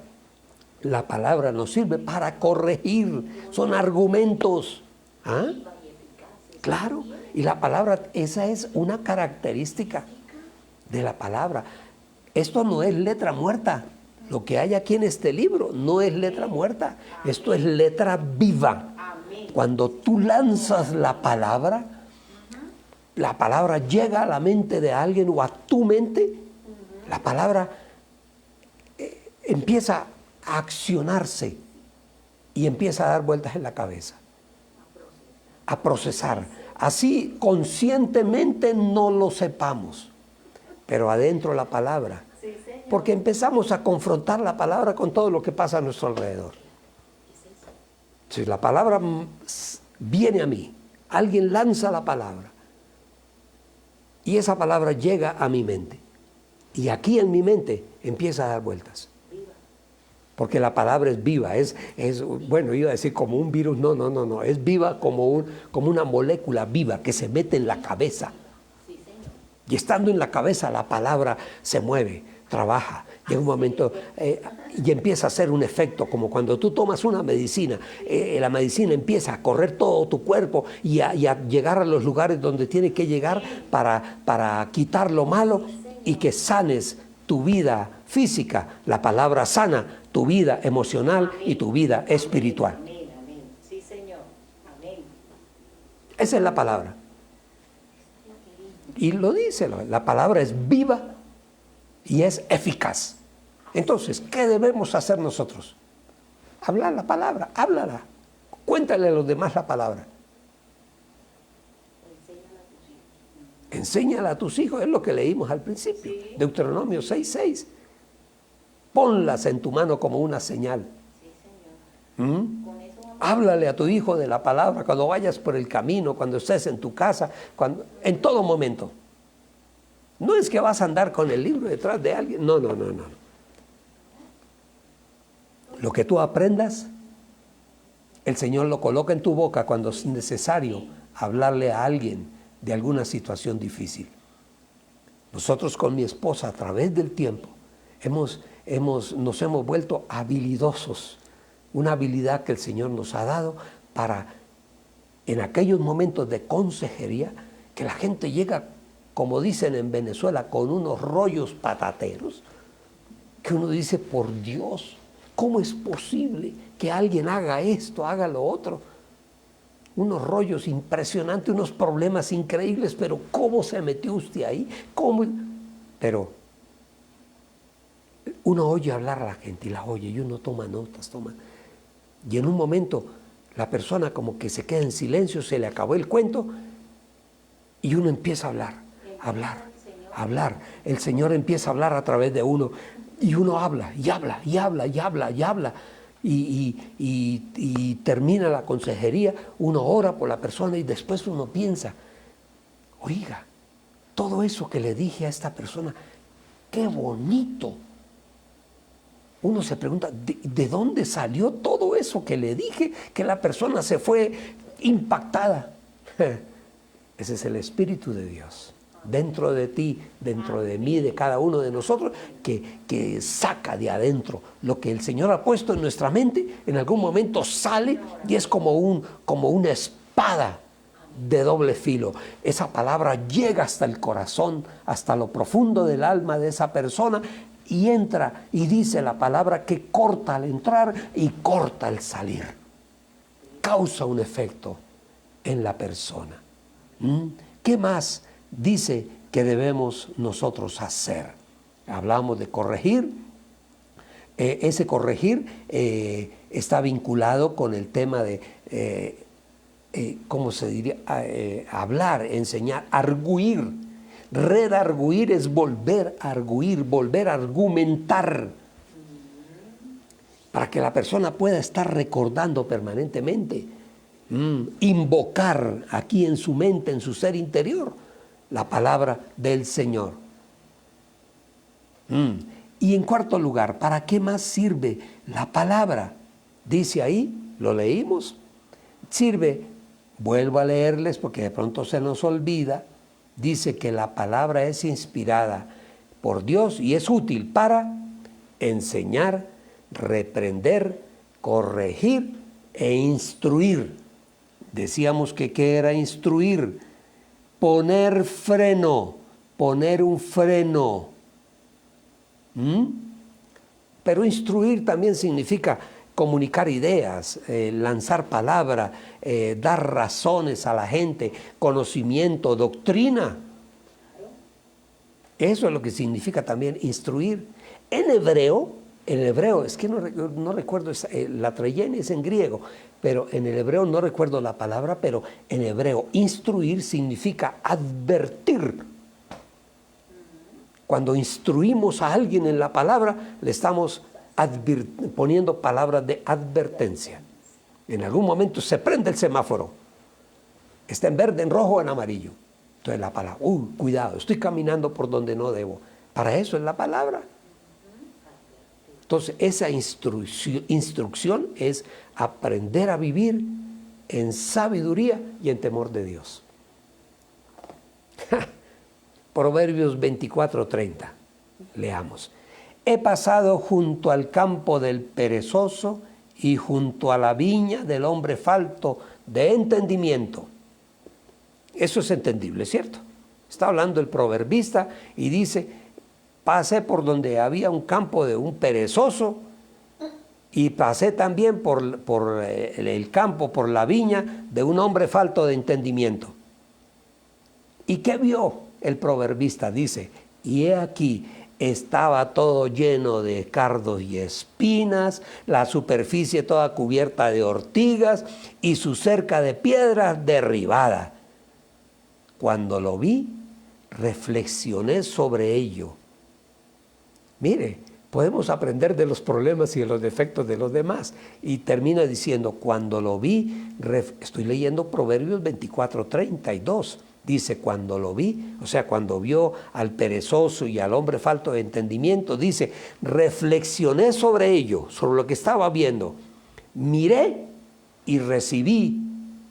nos sirve para corregir. Son argumentos. ¿Ah? Claro. Y la palabra, esa es una característica de la palabra. Esto no es letra muerta. Lo que hay aquí en este libro no es letra muerta, esto es letra viva. Cuando tú lanzas la palabra llega a la mente de alguien o a tu mente, la palabra empieza a accionarse y empieza a dar vueltas en la cabeza, a procesar. Así conscientemente no lo sepamos, pero adentro la palabra. Porque empezamos a confrontar la palabra con todo lo que pasa a nuestro alrededor. Si la palabra viene a mí, alguien lanza la palabra y esa palabra llega a mi mente. Y aquí en mi mente empieza a dar vueltas. Porque la palabra es viva, bueno, iba a decir como un virus, no, es viva como una molécula viva que se mete en la cabeza. Y estando en la cabeza la palabra se mueve, trabaja, llega un momento y empieza a hacer un efecto, como cuando tú tomas una medicina, la medicina empieza a correr todo tu cuerpo y a llegar a los lugares donde tiene que llegar para quitar lo malo y que sanes tu vida física. La palabra sana tu vida emocional y tu vida espiritual. Amén, amén. Sí, Señor. Amén. Esa es la palabra. Y lo dice, la palabra es viva y es eficaz. Entonces, ¿qué debemos hacer nosotros? Hablar la palabra, háblala. Cuéntale a los demás la palabra. Enséñala a tus hijos, es lo que leímos al principio. Sí. Deuteronomio 6:6. Ponlas en tu mano como una señal. Sí, Señor. ¿Mm? Con eso vamos. Háblale a tu hijo de la palabra cuando vayas por el camino, cuando estés en tu casa, en todo momento. No es que vas a andar con el libro detrás de alguien. No. Lo que tú aprendas, el Señor lo coloca en tu boca cuando es necesario hablarle a alguien de alguna situación difícil. Nosotros con mi esposa, a través del tiempo, nos hemos vuelto habilidosos. Una habilidad que el Señor nos ha dado para, en aquellos momentos de consejería, que la gente llega, como dicen en Venezuela, con unos rollos patateros, que uno dice, por Dios, ¿cómo es posible que alguien haga esto, haga lo otro? Unos rollos impresionantes, unos problemas increíbles, pero ¿cómo se metió usted ahí? ¿Cómo? Pero uno oye hablar a la gente y la oye y uno toma notas, y en un momento la persona como que se queda en silencio, se le acabó el cuento y uno empieza a hablar. El Señor empieza a hablar a través de uno y uno habla y termina la consejería, uno ora por la persona y después uno piensa, oiga, todo eso que le dije a esta persona, qué bonito. Uno se pregunta, ¿de dónde salió todo eso que le dije? Que la persona se fue impactada. Ese es el Espíritu de Dios, dentro de ti, dentro de mí, de cada uno de nosotros, que saca de adentro lo que el Señor ha puesto en nuestra mente, en algún momento sale y es como una espada de doble filo. Esa palabra llega hasta el corazón, hasta lo profundo del alma de esa persona, y entra y dice la palabra que corta al entrar y corta al salir. Causa un efecto en la persona. ¿Qué más dice que debemos nosotros hacer? Hablamos de corregir. Ese corregir está vinculado con el tema de, ¿cómo se diría? Hablar, enseñar, arguir. Redarguir es volver a arguir, volver a argumentar, para que la persona pueda estar recordando permanentemente. Invocar aquí en su mente, en su ser interior, la palabra del Señor. Y en cuarto lugar, ¿para qué más sirve la palabra? Dice ahí, lo leímos, sirve, vuelvo a leerles porque de pronto se nos olvida, dice que la palabra es inspirada por Dios y es útil para enseñar, reprender, corregir e instruir. Decíamos que ¿qué era instruir? Poner freno, poner un freno. Pero instruir también significa comunicar ideas, lanzar palabra, dar razones a la gente, conocimiento, doctrina. Eso es lo que significa también instruir. En hebreo, es que no recuerdo, la trayene es en griego, pero en el hebreo no recuerdo la palabra, pero en hebreo instruir significa advertir. Cuando instruimos a alguien en la palabra, le estamos poniendo palabras de advertencia. En algún momento se prende el semáforo, está en verde, en rojo o en amarillo. Entonces la palabra, cuidado, estoy caminando por donde no debo. Para eso es la palabra. Entonces esa instrucción es aprender a vivir en sabiduría y en temor de Dios. Proverbios 24:30, leamos. He pasado junto al campo del perezoso y junto a la viña del hombre falto de entendimiento. Eso es entendible, ¿cierto? Está hablando el proverbista y dice, pasé por donde había un campo de un perezoso y pasé también por el campo, por la viña de un hombre falto de entendimiento. ¿Y qué vio el proverbista? Dice, y he aquí, estaba todo lleno de cardos y espinas, la superficie toda cubierta de ortigas y su cerca de piedras derribada. Cuando lo vi, reflexioné sobre ello. Mire, podemos aprender de los problemas y de los defectos de los demás. Y termina diciendo, cuando lo vi, estoy leyendo Proverbios 24:32. Dice, cuando lo vi, o sea, cuando vio al perezoso y al hombre falto de entendimiento, dice, reflexioné sobre ello, sobre lo que estaba viendo. Miré y recibí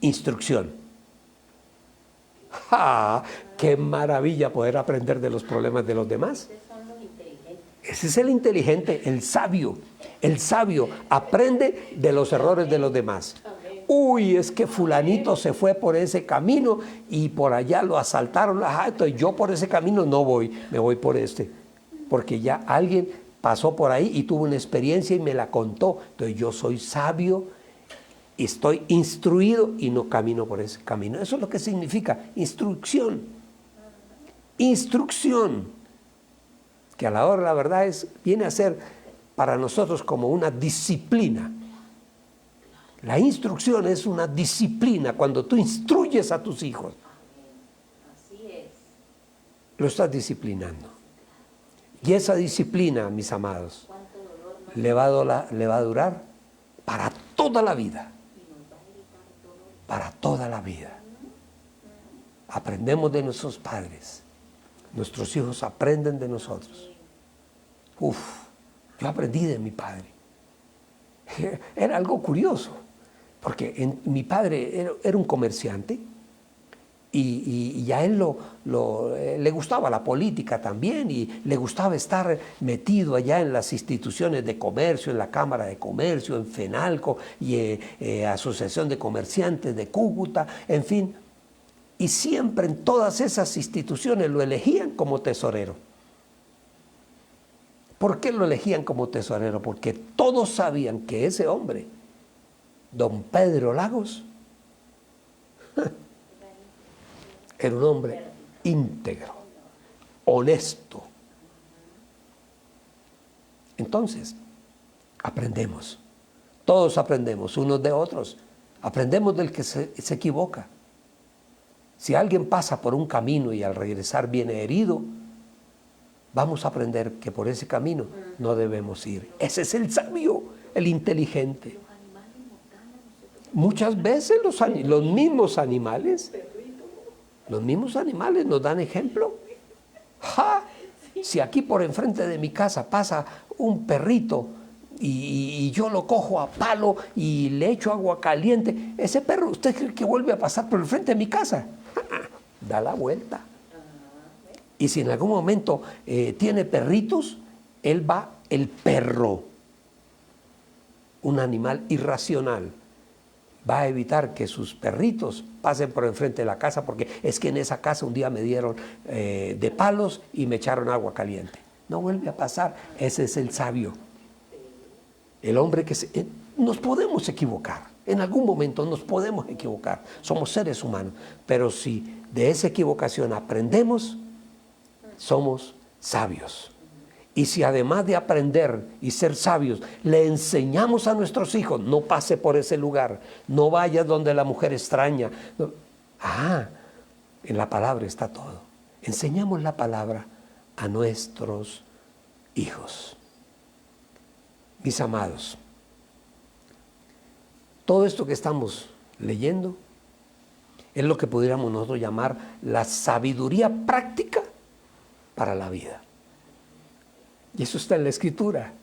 instrucción. ¡Ja! ¡Qué maravilla poder aprender de los problemas de los demás! Ese es el inteligente, el sabio. El sabio aprende de los errores de los demás. Uy, es que fulanito se fue por ese camino y por allá lo asaltaron. Entonces yo por ese camino no voy, me voy por este. Porque ya alguien pasó por ahí y tuvo una experiencia y me la contó. Entonces yo soy sabio, estoy instruido y no camino por ese camino. Eso es lo que significa instrucción. Instrucción. Que a la hora la verdad viene a ser para nosotros como una disciplina. La instrucción es una disciplina. Cuando tú instruyes a tus hijos, Así es. lo estás disciplinando. Y esa disciplina, mis amados, le va a durar para toda la vida. Para toda la vida. Aprendemos de nuestros padres. Nuestros hijos aprenden de nosotros. Yo aprendí de mi padre. Era algo curioso, porque mi padre era un comerciante y a él le gustaba la política también y le gustaba estar metido allá en las instituciones de comercio, en la Cámara de Comercio, en FENALCO y Asociación de Comerciantes de Cúcuta, en fin. Y siempre en todas esas instituciones lo elegían como tesorero. ¿Por qué lo elegían como tesorero? Porque todos sabían que ese hombre, don Pedro Lagos, era un hombre íntegro, honesto. Entonces, aprendemos. Todos aprendemos unos de otros. Aprendemos del que se equivoca. Si alguien pasa por un camino y al regresar viene herido, vamos a aprender que por ese camino no debemos ir. Ese es el sabio, el inteligente. Muchas veces los mismos animales nos dan ejemplo. ¡Ja! Si aquí por enfrente de mi casa pasa un perrito y yo lo cojo a palo y le echo agua caliente, ese perro, ¿usted cree que vuelve a pasar por enfrente de mi casa? Da la vuelta. Y si en algún momento tiene perritos, el perro, un animal irracional, va a evitar que sus perritos pasen por enfrente de la casa, porque es que en esa casa un día me dieron de palos y me echaron agua caliente. No vuelve a pasar. Ese es el sabio. El hombre que nos podemos equivocar. En algún momento nos podemos equivocar. Somos seres humanos. Pero si de esa equivocación aprendemos, somos sabios. Y si además de aprender y ser sabios, le enseñamos a nuestros hijos, no pase por ese lugar, no vayas donde la mujer extraña. En la palabra está todo. Enseñamos la palabra a nuestros hijos. Mis amados, todo esto que estamos leyendo es lo que pudiéramos nosotros llamar la sabiduría práctica para la vida. Y eso está en la Escritura.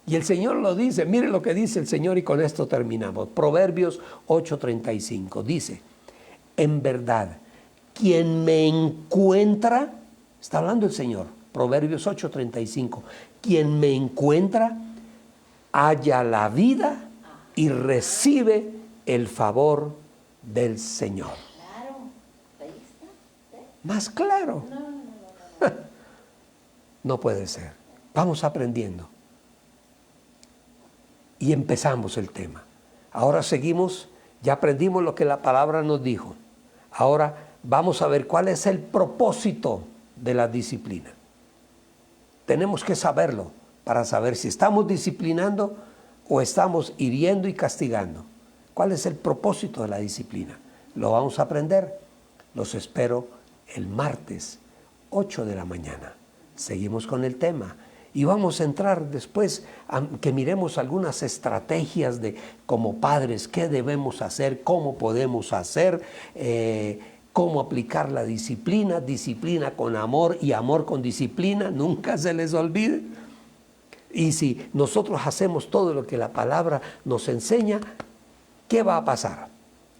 Y el Señor lo dice, mire lo que dice el Señor y con esto terminamos. Proverbios 8:35 dice, en verdad, quien me encuentra, está hablando el Señor, Proverbios 8:35, quien me encuentra, halla la vida y recibe el favor del Señor. Claro, ahí está. Más claro. No puede ser. Vamos aprendiendo. Y empezamos el tema. Ahora seguimos, ya aprendimos lo que la palabra nos dijo. Ahora vamos a ver cuál es el propósito de la disciplina. tenemos que saberlo para saber si estamos disciplinando o estamos hiriendo y castigando. ¿Cuál es el propósito de la disciplina? Lo vamos a aprender. Los espero el martes, 8 de la mañana. Seguimos con el tema. Y vamos a entrar después a que miremos algunas estrategias de como padres, qué debemos hacer, cómo podemos hacer, cómo aplicar la disciplina, disciplina con amor y amor con disciplina, nunca se les olvide. Y si nosotros hacemos todo lo que la palabra nos enseña, ¿qué va a pasar?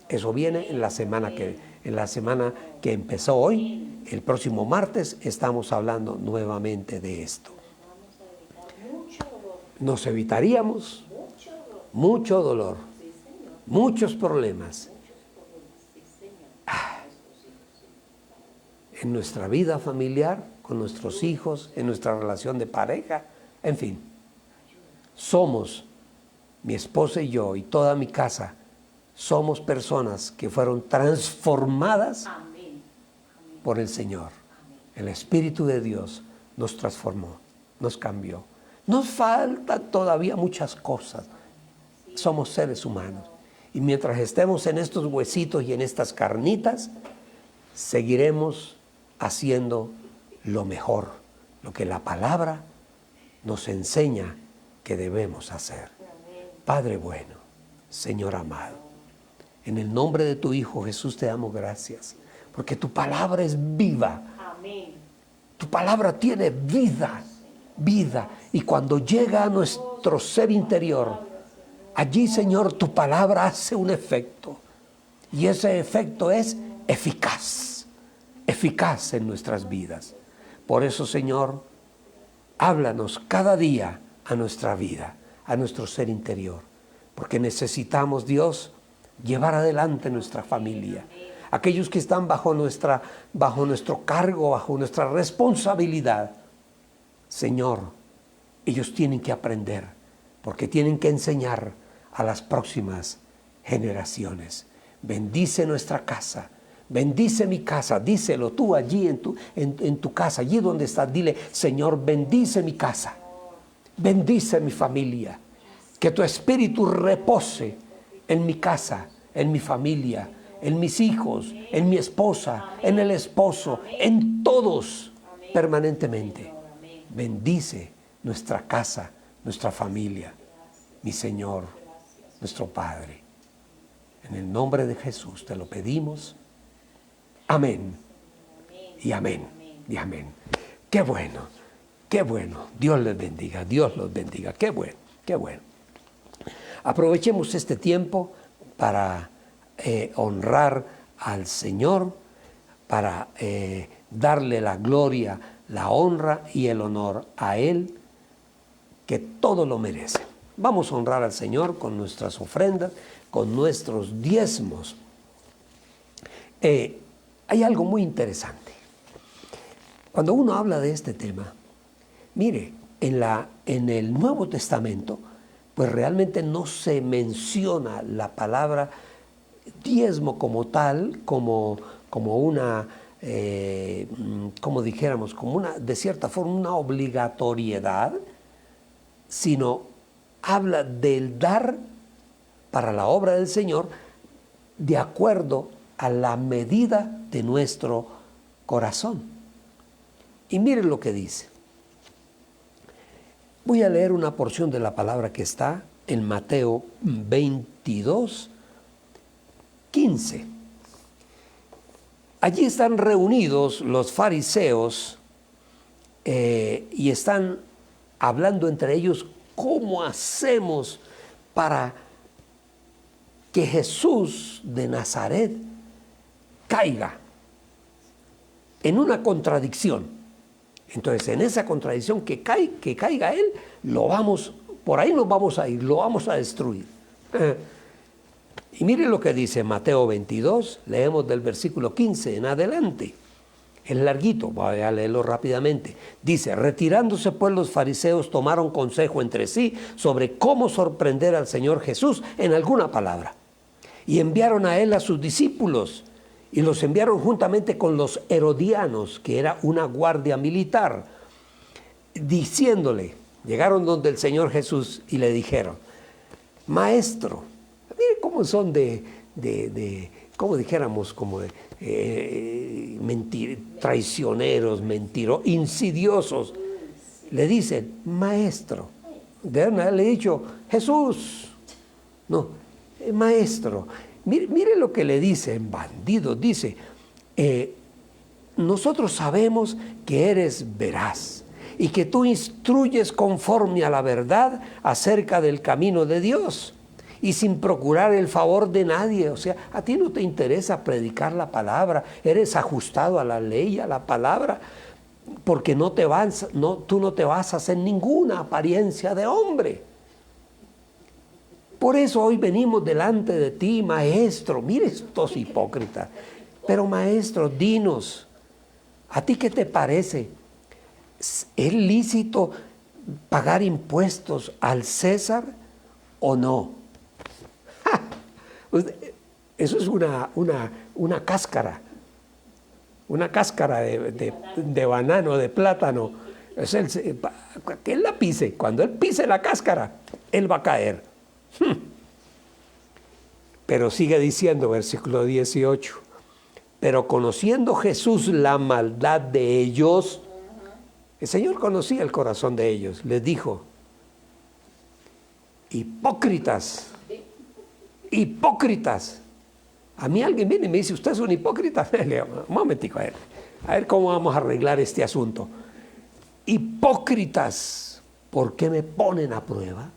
Eso viene en la semana que empezó hoy. El próximo martes estamos hablando nuevamente de esto. Nos evitaríamos mucho dolor, muchos problemas en nuestra vida familiar, con nuestros hijos, en nuestra relación de pareja, en fin. Somos, mi esposa y yo y toda mi casa, somos personas que fueron transformadas por el Señor. El Espíritu de Dios nos transformó, nos cambió. Nos faltan todavía muchas cosas. Somos seres humanos. Y mientras estemos en estos huesitos y en estas carnitas, seguiremos haciendo lo mejor, lo que la palabra nos enseña que debemos hacer. Padre bueno, Señor amado, en el nombre de tu Hijo Jesús te damos gracias, porque tu palabra es viva. Tu palabra tiene vida. Y cuando llega a nuestro ser interior, allí, Señor, tu palabra hace un efecto. Y ese efecto es eficaz en nuestras vidas. Por eso, Señor, háblanos cada día a nuestra vida, a nuestro ser interior. Porque necesitamos, Dios, llevar adelante nuestra familia. Aquellos que están bajo nuestro cargo, bajo nuestra responsabilidad. Señor, ellos tienen que aprender, porque tienen que enseñar a las próximas generaciones. Bendice nuestra casa, bendice mi casa, díselo tú allí en tu casa, allí donde estás, dile, Señor, bendice mi casa, bendice mi familia, que tu espíritu repose en mi casa, en mi familia, en mis hijos, en mi esposa, en el esposo, en todos permanentemente. Bendice nuestra casa, nuestra familia, mi Señor, nuestro Padre. En el nombre de Jesús te lo pedimos. Amén. Y amén. Y amén. Qué bueno, qué bueno. Dios les bendiga, Dios los bendiga. Qué bueno, qué bueno. Aprovechemos este tiempo para honrar al Señor, para darle la gloria, la honra y el honor a Él, que todo lo merece. Vamos a honrar al Señor con nuestras ofrendas, con nuestros diezmos. Hay algo muy interesante. Cuando uno habla de este tema, mire, en el Nuevo Testamento, pues realmente no se menciona la palabra diezmo como tal, como una, como dijéramos, como una, de cierta forma, una obligatoriedad, sino habla del dar para la obra del Señor de acuerdo a la medida de nuestro corazón. Y miren lo que dice. Voy a leer una porción de la palabra que está en Mateo 22, 15. Allí están reunidos los fariseos y están hablando entre ellos cómo hacemos para que Jesús de Nazaret caiga en una contradicción. Entonces, en esa contradicción que caiga él, por ahí nos vamos a ir, lo vamos a destruir. Y miren lo que dice Mateo 22, leemos del versículo 15 en adelante. Es larguito, voy a leerlo rápidamente. Dice, retirándose pues los fariseos tomaron consejo entre sí sobre cómo sorprender al Señor Jesús en alguna palabra. Y enviaron a él a sus discípulos y los enviaron juntamente con los herodianos, que era una guardia militar. diciéndole, llegaron donde el Señor Jesús y le dijeron, Maestro, mire cómo son como dijéramos, como traicioneros, mentirosos, insidiosos. Le dicen, Maestro. De verdad le he dicho, Jesús. No, Maestro. Mire lo que le dicen, bandidos. Dice, nosotros sabemos que eres veraz y que tú instruyes conforme a la verdad acerca del camino de Dios y sin procurar el favor de nadie. O sea, a ti no te interesa predicar la palabra, eres ajustado a la ley, a la palabra, porque tú no te basas en ninguna apariencia de hombre. Por eso hoy venimos delante de ti, Maestro. Mire estos hipócritas. Pero Maestro, dinos, ¿a ti qué te parece? ¿Es lícito pagar impuestos al César o no? ¡Ja! Eso es una cáscara. Una cáscara de banano, de plátano. Que él la pise. Cuando él pise la cáscara, él va a caer. Pero sigue diciendo, versículo 18. Pero conociendo Jesús la maldad de ellos, el Señor conocía el corazón de ellos, les dijo, hipócritas, hipócritas. A mí alguien viene y me dice, ¿usted es un hipócrita? Le digo, un momentico, a ver cómo vamos a arreglar este asunto. Hipócritas, ¿por qué me ponen a prueba?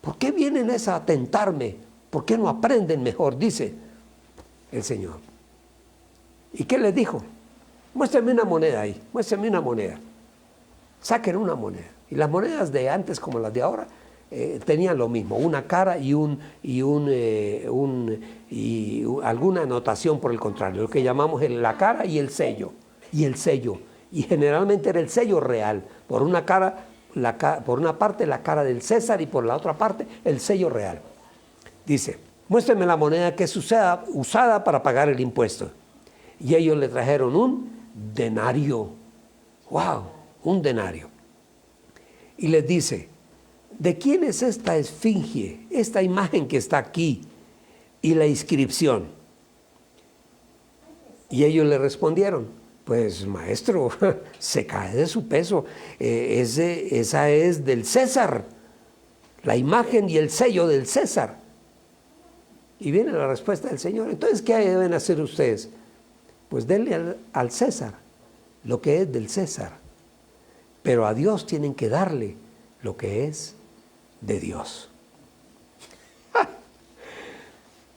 ¿Por qué vienen a tentarme? ¿Por qué no aprenden mejor? Dice el Señor. ¿Y qué les dijo? Muéstrenme una moneda ahí, muéstrenme una moneda. Saquen una moneda. Y las monedas de antes como las de ahora tenían lo mismo, una cara y alguna anotación por el contrario, lo que llamamos la cara y el sello. Y generalmente era el sello real. Por una parte la cara del César y por la otra parte el sello real. Dice, muéstrenme la moneda que es usada para pagar el impuesto. Y ellos le trajeron un denario. ¡Wow! Un denario. Y les dice, ¿de quién es esta esfinge, esta imagen que está aquí y la inscripción? Y ellos le respondieron, pues maestro, se cae de su peso, esa es del César, la imagen y el sello del César. Y viene la respuesta del Señor. Entonces, ¿qué deben hacer ustedes? Pues denle al César lo que es del César, pero a Dios tienen que darle lo que es de Dios.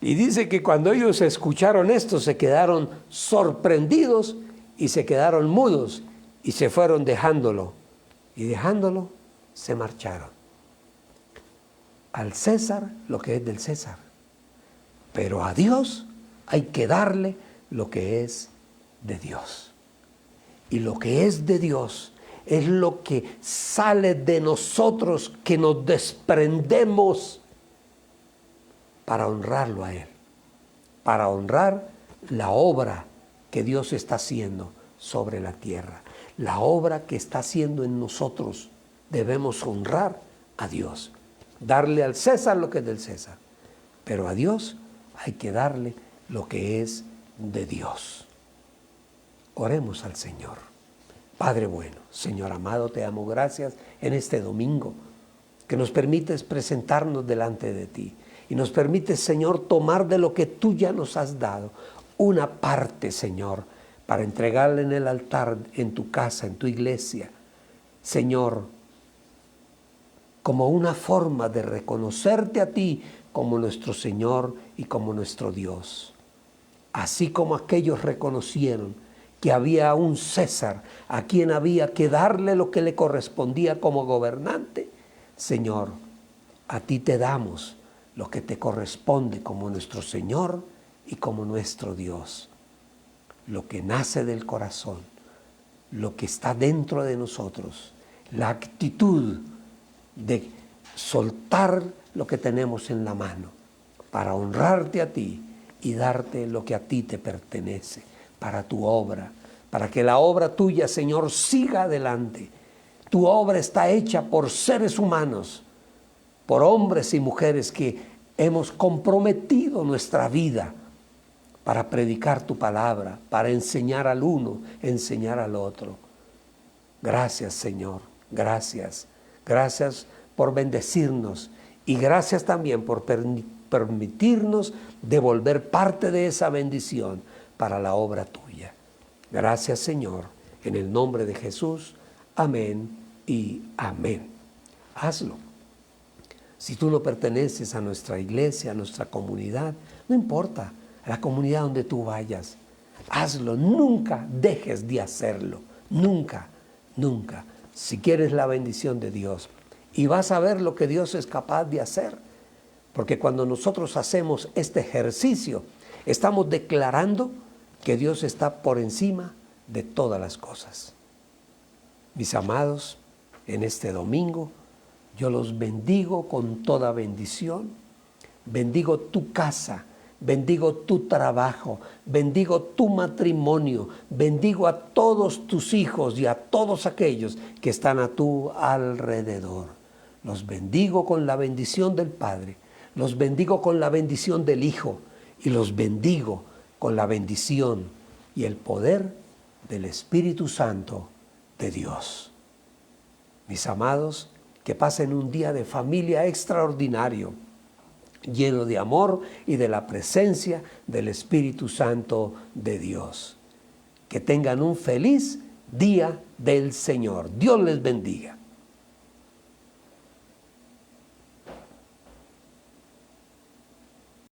Y dice que cuando ellos escucharon esto se quedaron sorprendidos y se quedaron mudos y se fueron dejándolo. Y dejándolo se marcharon. Al César lo que es del César, pero a Dios hay que darle lo que es de Dios. Y lo que es de Dios es lo que sale de nosotros, que nos desprendemos para honrarlo a Él, para honrar la obra que Dios está haciendo sobre la tierra, la obra que está haciendo en nosotros. Debemos honrar a Dios, darle al César lo que es del César, pero a Dios hay que darle lo que es de Dios. Oremos al Señor. Padre bueno, Señor amado, te damos gracias en este domingo, que nos permites presentarnos delante de ti y nos permites, Señor, tomar de lo que tú ya nos has dado, una parte, Señor, para entregarle en el altar, en tu casa, en tu iglesia, Señor, como una forma de reconocerte a ti como nuestro Señor y como nuestro Dios. Así como aquellos reconocieron que había un César a quien había que darle lo que le correspondía como gobernante, Señor, a ti te damos lo que te corresponde como nuestro Señor y como nuestro Dios. Lo que nace del corazón, lo que está dentro de nosotros, la actitud de soltar lo que tenemos en la mano para honrarte a ti y darte lo que a ti te pertenece, para tu obra, para que la obra tuya, Señor, siga adelante. Tu obra está hecha por seres humanos, por hombres y mujeres que hemos comprometido nuestra vida para predicar tu palabra, para enseñar al uno, enseñar al otro. Gracias, Señor, gracias. Gracias por bendecirnos y gracias también por permitirnos devolver parte de esa bendición para la obra tuya. Gracias, Señor, en el nombre de Jesús. Amén y amén. Hazlo. Si tú no perteneces a nuestra iglesia, a nuestra comunidad, no importa, a la comunidad donde tú vayas, hazlo. Nunca dejes de hacerlo. Nunca, nunca. Si quieres la bendición de Dios, y vas a ver lo que Dios es capaz de hacer. Porque cuando nosotros hacemos este ejercicio, estamos declarando que Dios está por encima de todas las cosas. Mis amados, en este domingo, yo los bendigo con toda bendición. Bendigo tu casa, bendigo tu trabajo, bendigo tu matrimonio, bendigo a todos tus hijos y a todos aquellos que están a tu alrededor. Los bendigo con la bendición del Padre, los bendigo con la bendición del Hijo y los bendigo con la bendición y el poder del Espíritu Santo de Dios. Mis amados, que pasen un día de familia extraordinario, lleno de amor y de la presencia del Espíritu Santo de Dios. Que tengan un feliz día del Señor. Dios les bendiga.